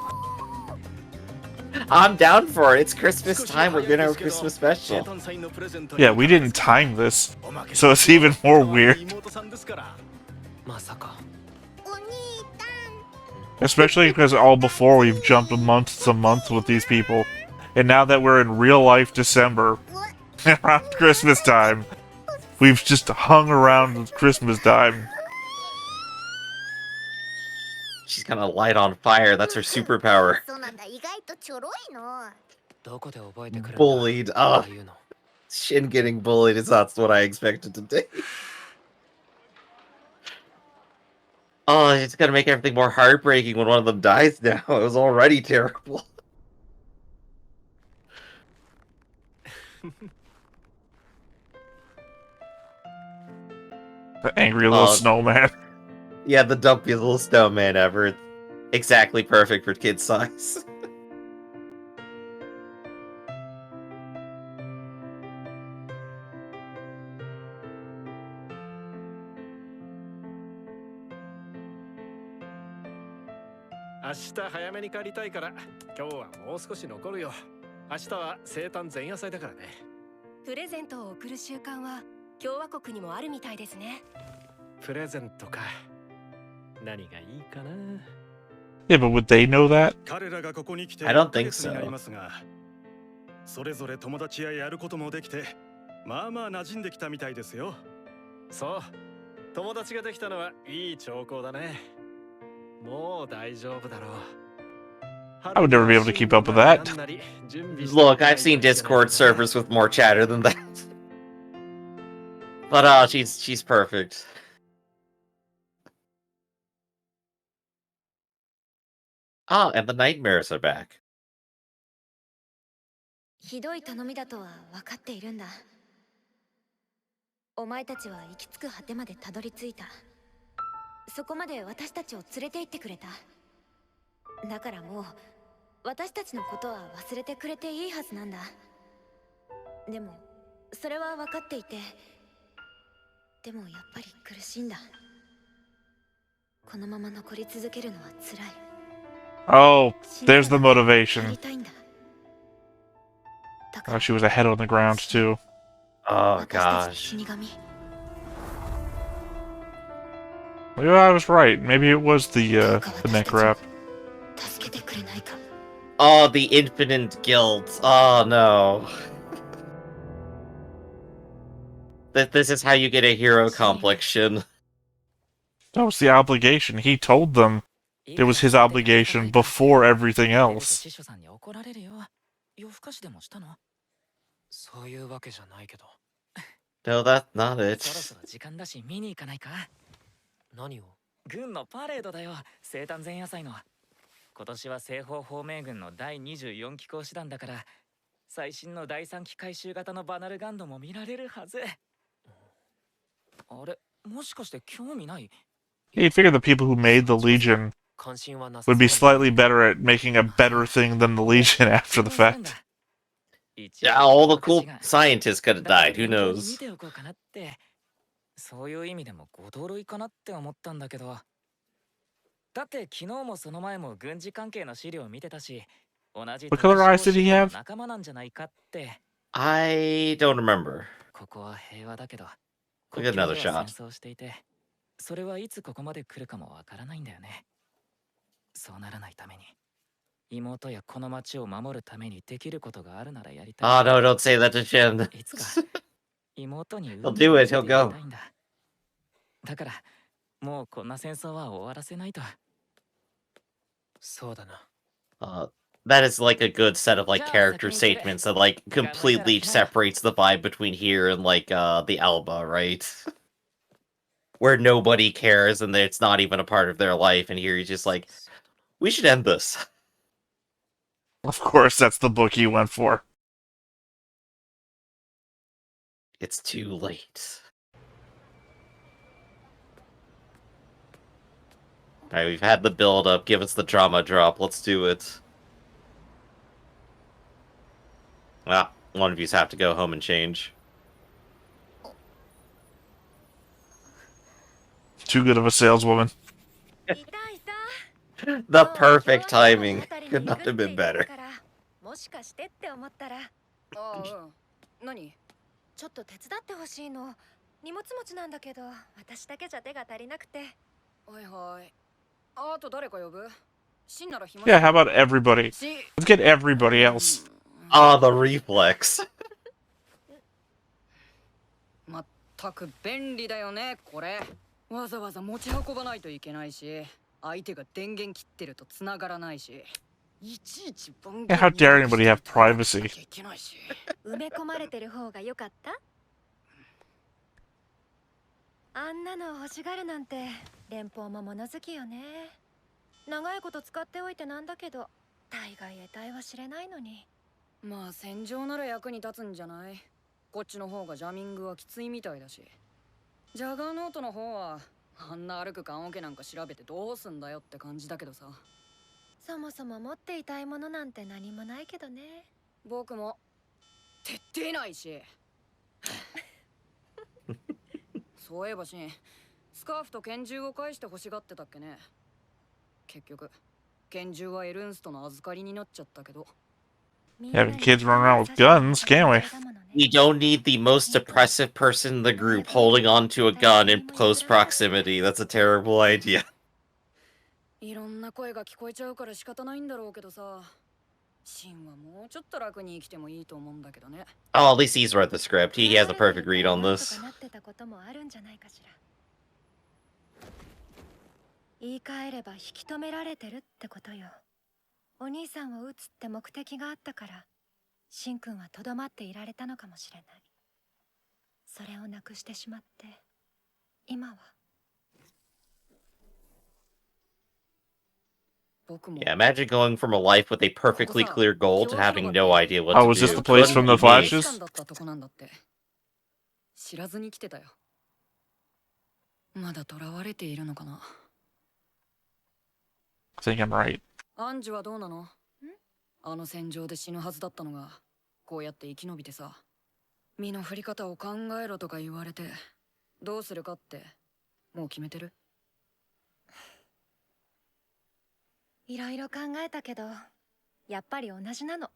I'm down for it. It's Christmas time. We're gonna have a Christmas special. Yeah, we didn't time this, so it's even more weird. Especially because all before we've jumped month to month with these people. And now that we're in real life December, around Christmas time, we've just hung around with Christmas time. She's gonna light on fire. That's her superpower. Bullied. Oh, Shin getting bullied is not what I expected today. Oh, it's gonna make everything more heartbreaking when one of them dies now. It was already terrible. The angry little snowman. Yeah, the dumpy little snowman ever. Exactly perfect for kid size. 明日早めに帰りたいから今日はもう少し残るよ。明日は生誕前夜祭だからね。プレゼントを贈る習慣は共和国にもあるみたいですね。プレゼントか。何がいいかな。Yeah, but would they know that? 彼らがここに来て I don't think so. になりますが、それぞれ友達ややることもできて、まあまあ馴染んできたみたいですよ。そう。友達ができたのはいい兆候だね。もう大丈夫だろう。I would never be able to keep up with that. Look, I've seen Discord servers with more chatter than that. But she's perfect. Oh, and the nightmares are back. ひどい頼みだとは分かっているんだ。お前たちは行き着く果てまでたどり着いた。そこまで私たちを連れて行ってくれた。だからもう私たちのことは忘れてくれていいはずなんだ。でもそれは分かっていて、でもやっぱり苦しいんだ。このまま残り続けるのは辛い。 Oh, there's the motivation. Oh, she was a head on the ground, too. Oh, gosh. Well, I was right. Maybe it was the neck wrap. Oh, the infinite guilt. Oh, no. This is how you get a hero complexion. That was the obligation. He told them it was his obligation before everything else. No, that's not it. 何を？軍のパレードだよ。生誕前夜祭の。今年は西方方面軍の第24機甲師団だから、最新の第3機回収型のバナルガンドも見られるはず。あれ、もしかして興味ない？ You'd figure the people who made the Legion would be slightly better at making a better thing than the Legion after the fact. Yeah, all the cool scientists could have died. Who knows? そういう意味でも驚いかなって思ったんだけど。だって昨日もその前も軍事関係の資料を見てたし、同じ What color eyes did he have? 仲間なんじゃないかって。I don't remember. ここは平和だけど、 Look at another 戦 shot. 争していて、それはいつここまで来るかもわからないんだよね。そうならないために、妹やこの町を守るためにできることがあるならやりたい。 Oh, no, don't say that to Shin. いつか妹に He'll do it, he'll go. だからもうこんな戦争は終わらせないと。そうだな。That is like a good set of like character statements that like completely separates the vibe between here and like the Alba, right? Where nobody cares and it's not even a part of their life, and here he's just like, we should end this. Of course, that's the book he went for. It's too late. Alright, we've had the build-up, give us the drama drop, let's do it. Well, one of yous have to go home and change. Too good of a saleswoman. The perfect timing. Could not have been better. もしかしてって思ったら、何？ちょっと手伝ってほしいの。荷物持ちなんだけど、私だけじゃ手が足りなくて。はいはい。あと誰か呼ぶ？ Yeah, how about everybody? Let's get everybody else. Ah, the reflex. まったく便利だよね、これ。わざわざ持ち運ばないといけないし、相手が電源切ってると繋がらないし。いちいち番号 Yeah, how dare anybody have privacy? 埋め込まれてる方が良かった？あんなの欲しがるなんて連邦も物好きよね。長いこと使っておいてなんだけど、大概得体は知れないのに。まあ戦場なら役に立つんじゃない？こっちの方がジャミングはきついみたいだし。ジャガーノートの方はあんな歩く棺桶なんか調べてどうすんだよって感じだけどさ。そもそも持っていたいものなんて何もないけどね。僕も徹底ないし。そういえばシン、スカーフと拳銃を返して欲しがってたっけね。結局拳銃はエルンストの預かりになっちゃったけど。 Having kids run around with guns, can't we? We don't need the most depressive person in the group holding onto a gun in close proximity. That's a terrible idea. いろんな声が聞こえちゃうから仕方ないんだろうけどさ。シンはもうちょっと楽に生きてもいいと思うんだけどね。 Oh, at least he's read the script. He has a perfect read on this. 言い換えれば引き止められてるってことよ。お兄さんを撃つって目的があったから、シン君はとどまっていられたのかもしれない。それをなくしてしまって、今は。Yeah, imagine going from a life with a perfectly clear goal to having no idea what Oh, to was do. this the place Couldn't from the be me. flashes? 知らずに来てたよ。まだ囚われているのかな。 I think I'm right. アンジュはどうなの？あの戦場で死ぬはずだったのが、こうやって生き延びてさ。身の振り方を考えろとか言われて、どうするかってもう決めてる？いろいろ考えたけど、やっぱり同じなの。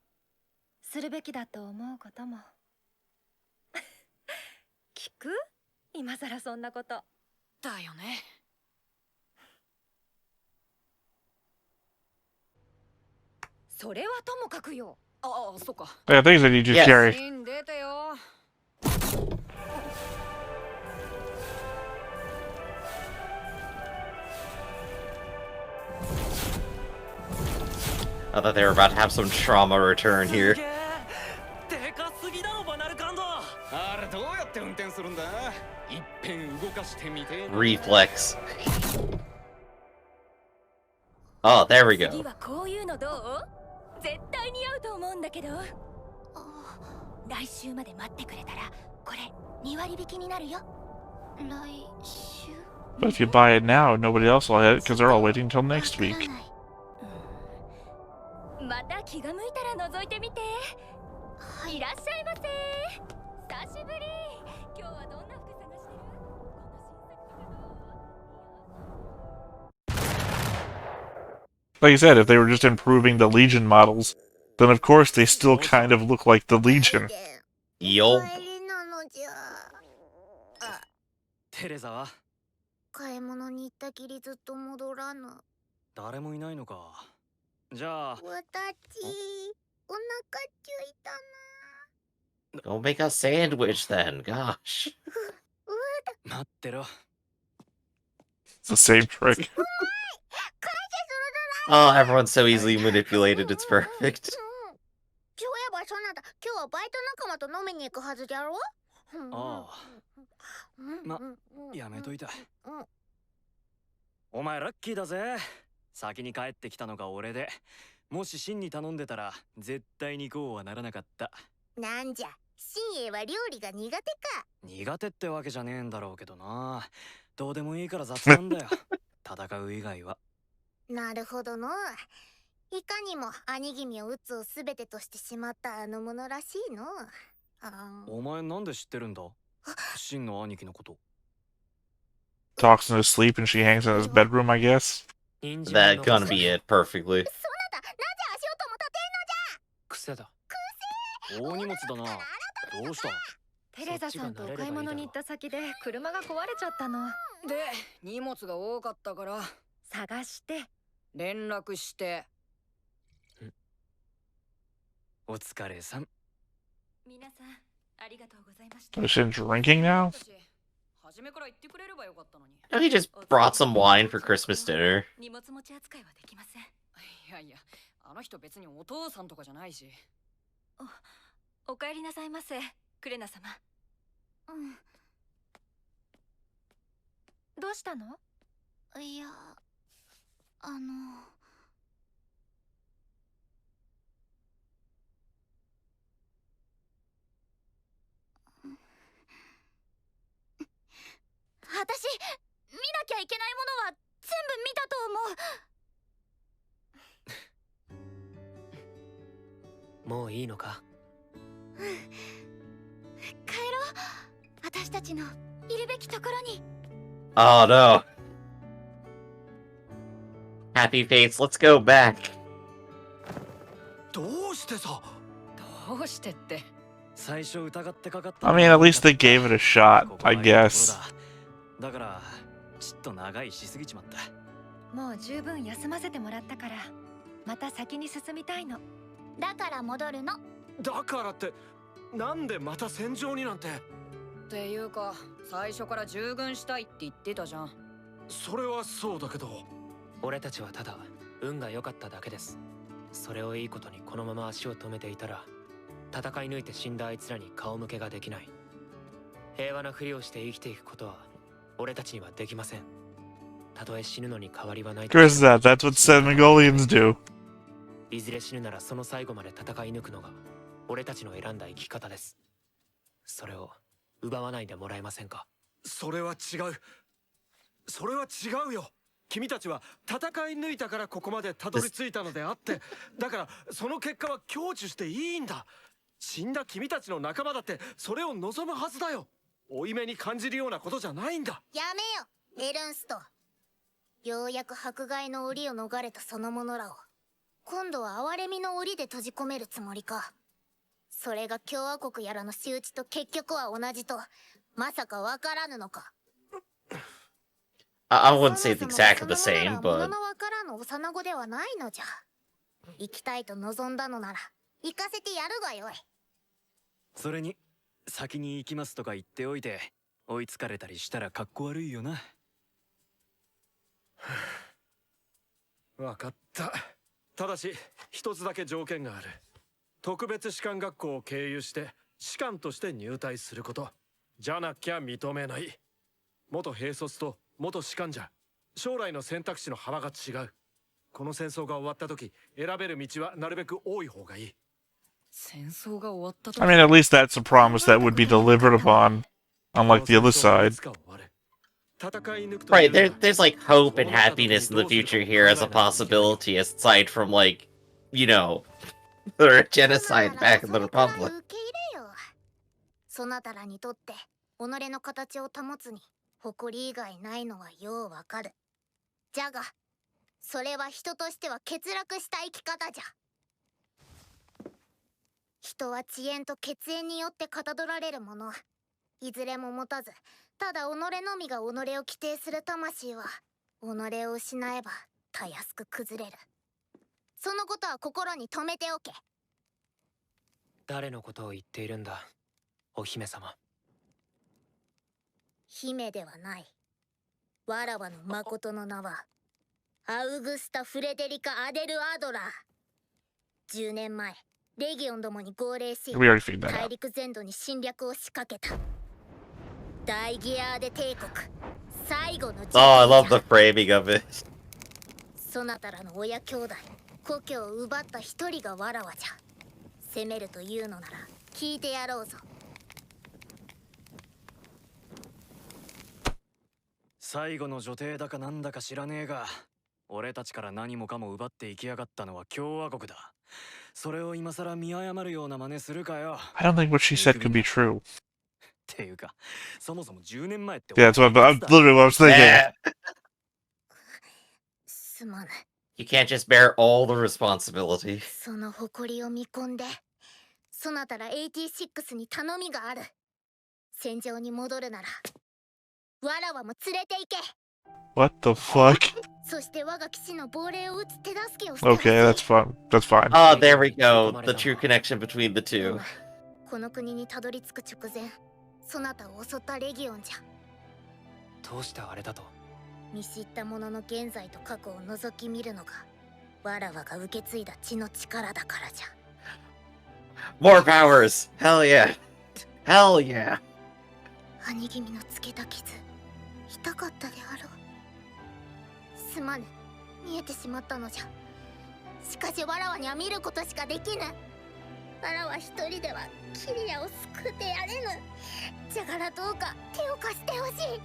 するべきだと思うことも。聞く？今さらそんなこと。だよね。それはともかくよ。ああ、そっか。Yeah, things that you just Yes. carry. シン出てよ。I thought they were about to have some trauma return here. でかすぎだろバナルカンド。あれどうやって運転するんだ？いっぺん動かしてみて。 Reflex. Oh, there we 次 go. はこういうのどう？絶対似合うと思うんだけど。来週まで待ってくれたら、これ2割引きになるよ。来週？ But if you buy it now, nobody else will have it because they're all waiting until next week. また気が向いたら覗いてみて。いらっしゃいませ。久しぶり。今日はどんな服探してる？この新作とかどう？ Like I said, if they were just improving the Legion models, then of course they still kind of look like the Legion. Yup. テレザは買い物に行ったきりずっと戻らぬ。誰もいないのか。じゃあ私、お腹ちゅいたな。 Go make a sandwich then. Gosh. 待ってろ。 It's the same trick. Oh, everyone's so easily manipulated. It's perfect. そういえばそなた、今日はバイト仲間と飲みに行くはずじゃろ？ああ。ま、やめといた。お前ラッキーだぜ。先に帰ってきたのが俺で、もしシンに頼んでたら絶対にこうはならなかった。なんじゃ、新栄は料理が苦手か。苦手ってわけじゃねえんだろうけどな。どうでもいいから雑なんだよ。戦う以外は。なるほどの。いかにも兄君を撃つを全てとしてしまったあのものらしいの。お前なんで知ってるんだ？シンの兄貴のこと。 Talks in his sleep and she hangs in his bedroom, I guess. That gonna be it perfectly. そなた、なぜ足音も立てんのじゃ。癖だ。大荷物だな。どうした？テレザさんとお買い物に行った先で車が壊れちゃったの。で、荷物が多かったから探して連絡して。お疲れさん。皆さんありがとうございました。 Is she drinking now? 初めから言ってくれればよかったのに。 No, he just brought some wine for Christmas dinner. 荷物持ち扱いはできません。いやいや、あの人別にお父さんとかじゃないし。お帰りなさいませ、クレナ様。どうしたの？いや、いのか？帰ろう。私たちのいるべきところに。 Oh no. Happy Fates, let's go back. どうしてさ。どうしてって。最初疑ってかかった。 I mean, at least they gave it a shot, I guess. だからちっと長いしすぎちまった。もう十分休ませてもらったから、また先に進みたいの。だから戻るの。だからってなんでまた戦場になんて。っていうか最初から従軍したいって言ってたじゃん。それはそうだけど。俺たちはただ運が良かっただけです。それをいいことにこのまま足を止めていたら、戦い抜いて死んだあいつらに顔向けができない。平和なふりをして生きていくことは俺たちにはできません。たとえ死ぬのに変わりはないと。 Chris, that's what Senegalians do. いずれ死ぬならその最後まで戦い抜くのが俺たちの選んだ生き方です。それを奪わないでもらえませんか？それは違う。それは違うよ。君たちは戦い抜いたからここまでたどり着いたのであって、だからその結果は享受していいんだ。死んだ君たちの仲間だってそれを望むはずだよ。負い目に感じるようなことじゃないんだ。やめよエルンスト。ようやく迫害の檻を逃れたその者らを今度は哀れみの檻で閉じ込めるつもりか。それが共和国やらの仕打ちと結局は同じとまさかわからぬのか。 I wouldn't say it's exactly the same, もの but のわからぬ幼子ではないのじゃ。生きたいと望んだのなら行かせてやるがよい。それに先に行きますとか言っておいて追いつかれたりしたらかっこ悪いよな。わかった。ただし一つだけ条件がある。特別士官学校を経由して士官として入隊すること。じゃなきゃ認めない。元兵卒と元士官じゃ将来の選択肢の幅が違う。この戦争が終わった時選べる道はなるべく多い方がいい。戦争が終わったと。 I mean, at least that's a promise that would be delivered upon, unlike the other side. right, there's like hope and happiness in the future here as a possibility, aside from like, you know, the genocide back in the Republic. そなたらにとって己の形を保つに誇り以外ないのはようわかる。じゃがそれは人としては欠落した生き方じゃ。人は遅延と血縁によってかたどられるもの。いずれも持たず、ただ己のみが己を規定する魂は己を失えばたやすく崩れる。そのことは心に留めておけ。誰のことを言っているんだ、お姫様。姫ではない。わらわの誠の名はアウグスタ・フレデリカ・アデル・アドラー。10年前レギオンどもに号令し We already figured that 大 out. 陸全土に侵略を仕掛けた大ギアーデ帝国最後の Oh, I love the framing of it. そなたらの親兄弟故郷を奪った一人がわらわじゃ。攻めるというのなら聞いてやろうぞ。最後の女帝だかなんだか知らねえが、俺たちから何もかも奪って生きやがったのは共和国だ。それを今さら見誤るような真似するかよ。 I don't think what she said could be true. っていうか、そもそも10年前って Yeah, that's literally what I was thinking. Eh, すまぬ。 you can't just bear all the responsibility. その誇りを見込んでそなたら86に頼みがある。戦場に戻るならわらわも連れて行け。 What the fuck? そして我が騎士の亡霊を打つ手助けをしてほしい。 Okay, that's fine. That's fine. Oh, there we go. The true connection between the two. この国にたどり着く直前そなたを襲ったレギオンじゃ。どうしてあれだと？見知った者の現在と過去を覗き見るのがわらわが受け継いだ血の力だからじゃ。 More powers! Hell yeah! Hell yeah! 兄君のつけた傷痛かったであろう。すまぬ、見えてしまったのじゃ。しかしわらわには見ることしかできぬ。わらわ一人ではキリアを救ってやれぬ。じゃからどうか手を貸してほしい。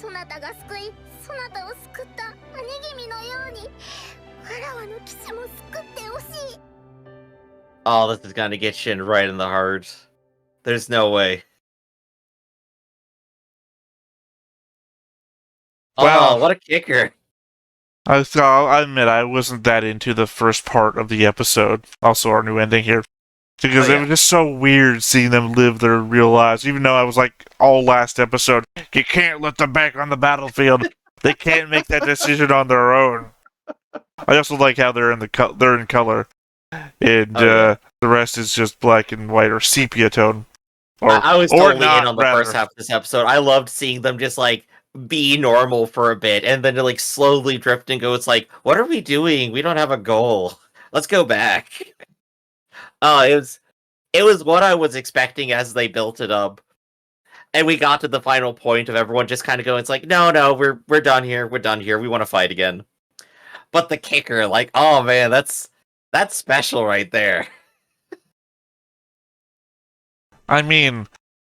そなたが救いそなたを救った兄君のようにわらわの騎士も救ってほしい。Oh, this is gonna get Shin right in the heart. There's no way. Oh, Well, what a kicker. I'll admit I wasn't that into the first part of the episode. Also, our new ending here. Because Oh, it yeah. was just so weird seeing them live their real lives. Even though I was like, all last episode, you can't let them back on the battlefield. They can't make that decision on their own. I also like how they're in they're in color, and Oh, yeah. the rest is just black and white or sepia tone, I was or totally in not on the first rather. half of this episode. I loved seeing them just like be normal for a bit and then to like slowly drift and go, it's like, what are we doing? We don't have a goal. Let's go back. Oh, it was what I was expecting as they built it up. And we got to the final point of everyone just kind of going, it's like, no, we're done here. We're done here. We want to fight again. But the kicker, like, oh man, that's special right there. I mean,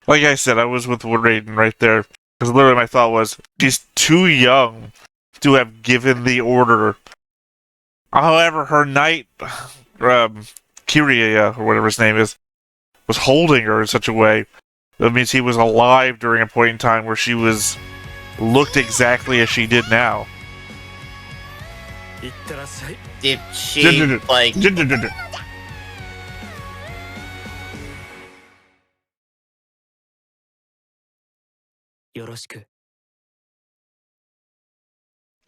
like I said, I was with Raiden right there because literally my thought was she's too young to have given the order. However, her knight, Kiria or whatever his name is, was holding her in such a way that means he was alive during a point in time where she looked exactly as she did now. いってらっしゃい。 Did she like?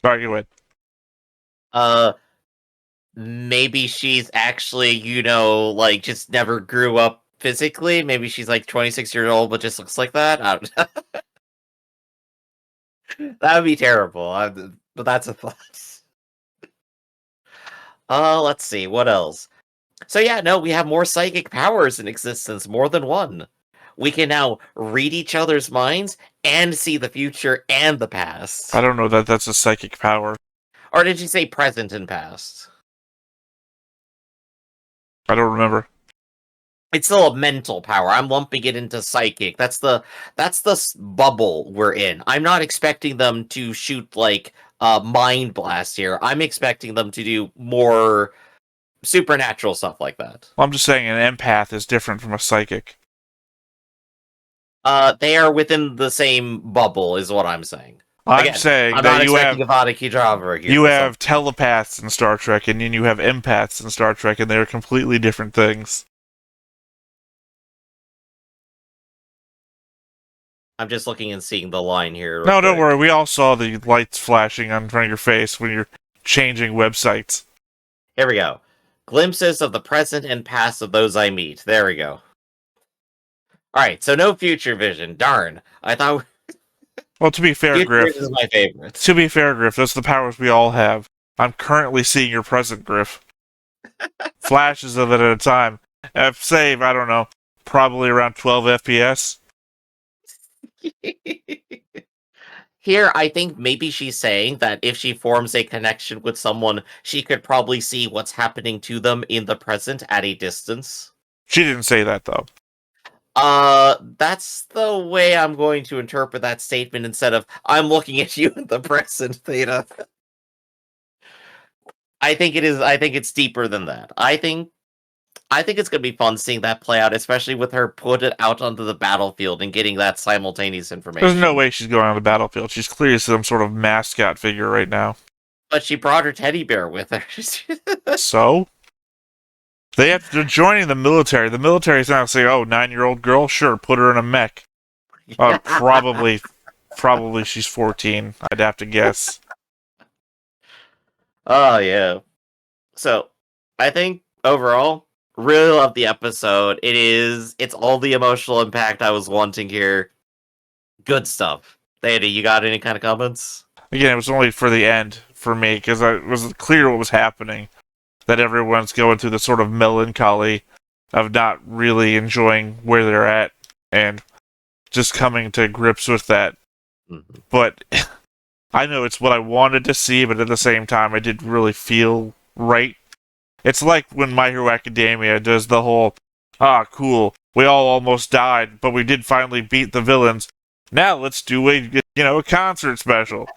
Sorry, go ahead. Maybe she's actually, like just never grew up physically. Maybe she's like 26 years old, but just looks like that. I don't know. That would be terrible. But that's a thought. Let's see what else. So yeah, no, we have more psychic powers in existence, more than one. We can now read each other's minds and see the future and the past. I don't know that that's a psychic power. Or did you say present and past? I don't remember. It's still a mental power. I'm lumping it into psychic. That's the bubble we're in. I'm not expecting them to shoot like mind blast here. I'm expecting them to do more supernatural stuff like that. Well, I'm just saying an empath is different from a psychic. They are within the same bubble, is what I'm saying. I'm Again, saying I'm that not you have expecting Avada Kedavra here. you have telepaths in Star Trek, and then you have empaths in Star Trek, and they're completely different things. I'm just looking and seeing the line here. No, don't quick. worry. We all saw the lights flashing on front of your face when you're changing websites. Here we go. Glimpses of the present and past of those I meet. There we go. Alright, so no future vision. Darn. I thought Well, to be fair, future Griff. vision is my favorite. To be fair, Griff, that's the powers we all have. I'm currently seeing your present, Griff. Flashes of it at a time. Save, I don't know, probably around 12 FPS. Here, I think maybe she's saying that if she forms a connection with someone, she could probably see what's happening to them in the present at a distance. She didn't say that, though. That's the way I'm going to interpret that statement instead of I'm looking at you in the present, Theta. I think it's deeper than that. I think it's gonna be fun seeing that play out, especially with her put it out onto the battlefield and getting that simultaneous information. There's no way she's going on the battlefield. She's clearly some sort of mascot figure right now. But she brought her teddy bear with her. So? They're joining the military. The military's not saying, oh, 9-year-old girl? Sure, put her in a mech. Probably she's 14, I'd have to guess. Oh, yeah. So, I think, overall, really love the episode. It's all the emotional impact I was wanting here. Good stuff. Theta, you got any kind of comments? Again, it was only for the end for me, because it was clear what was happening. That everyone's going through the sort of melancholy of not really enjoying where they're at, and just coming to grips with that. Mm-hmm. But I know it's what I wanted to see, but at the same time, it didn't really feel right. It's like when My Hero Academia does the whole, cool, we all almost died, but we did finally beat the villains. Now let's do a concert special.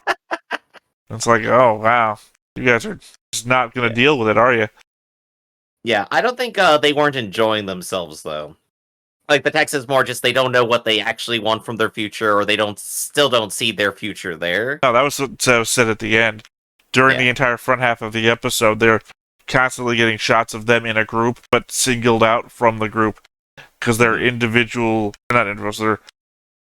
It's like, oh, wow. You guys are just not going to deal with it, are you? Yeah, I don't think they weren't enjoying themselves though. Like the text is more just they don't know what they actually want from their future, or they still don't see their future there. No, that was what was said at the end. During the Yeah. entire front half of the episode, they're constantly getting shots of them in a group, but singled out from the group because they're not individuals.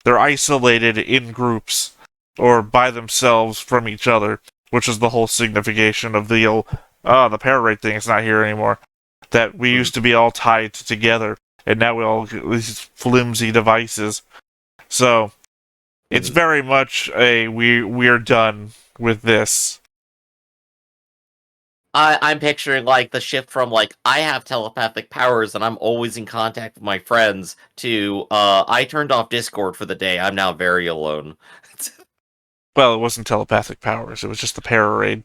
They're isolated in groups or by themselves from each other, which is the whole signification of the the power rate thing is not here anymore. That we used to be all tied together, and now we all get these flimsy devices. So it's very much a we're done with this. I'm picturing like the shift from like I have telepathic powers and I'm always in contact with my friends to I turned off Discord for the day. I'm now very alone. Well, it wasn't telepathic powers; it was just the Pararade.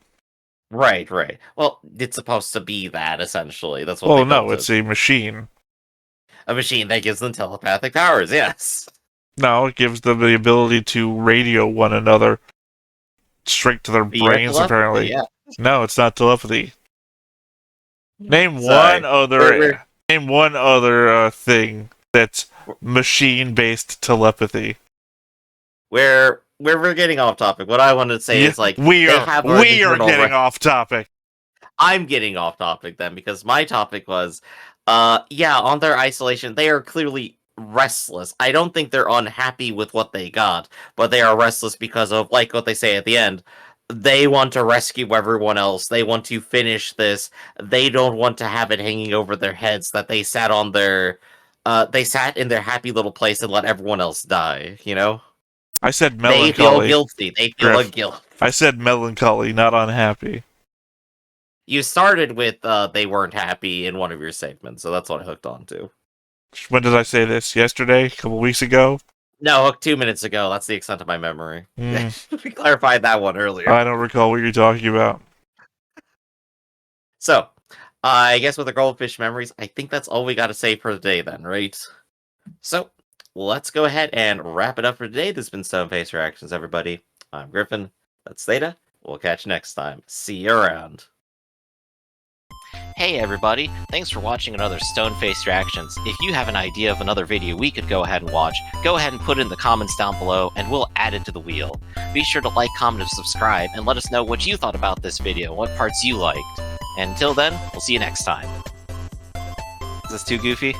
Right, right. Well, it's supposed to be that essentially. That's what Well, they no, built it's it. a machine. A machine that gives them telepathic powers. Yes. No, it gives them the ability to radio one another straight to their Via brains. telepathy, Apparently, yeah. no, it's not telepathy. Name Sorry. one other. Name one other thing that's machine-based telepathy. We're getting off topic. What I wanted to say is like we they are have getting off topic. I'm getting off topic then because my topic was yeah, on their isolation, they are clearly restless. I don't think they're unhappy with what they got, but they are restless because of like what they say at the end. They want to rescue everyone else. They want to finish this. They don't want to have it hanging over their heads that they sat on their they sat in their happy little place and let everyone else die, you know? I said They feel melancholy. guilty. They feel a Griff. guilt. I said melancholy, not unhappy. You started with they weren't happy in one of your segments, so that's what I hooked on to. When did I say this? Yesterday? A couple weeks ago? No, hooked 2 minutes ago. That's the extent of my memory. Mm. We clarified that one earlier. I don't recall what you're talking about. So, I guess with the goldfish memories, I think that's all we got to say for today then, right? So, let's go ahead and wrap it up for today. This has been Stoneface Reactions, everybody. I'm Griffin. That's Theta. We'll catch you next time. See you around. Hey everybody, thanks for watching another Stoneface Reactions. If you have an idea of another video we could go ahead and watch, go ahead and put it in the comments down below and we'll add it to the wheel. Be sure to like, comment, and subscribe, and let us know what you thought about this video, what parts you liked. And until then, we'll see you next time. Is this too goofy?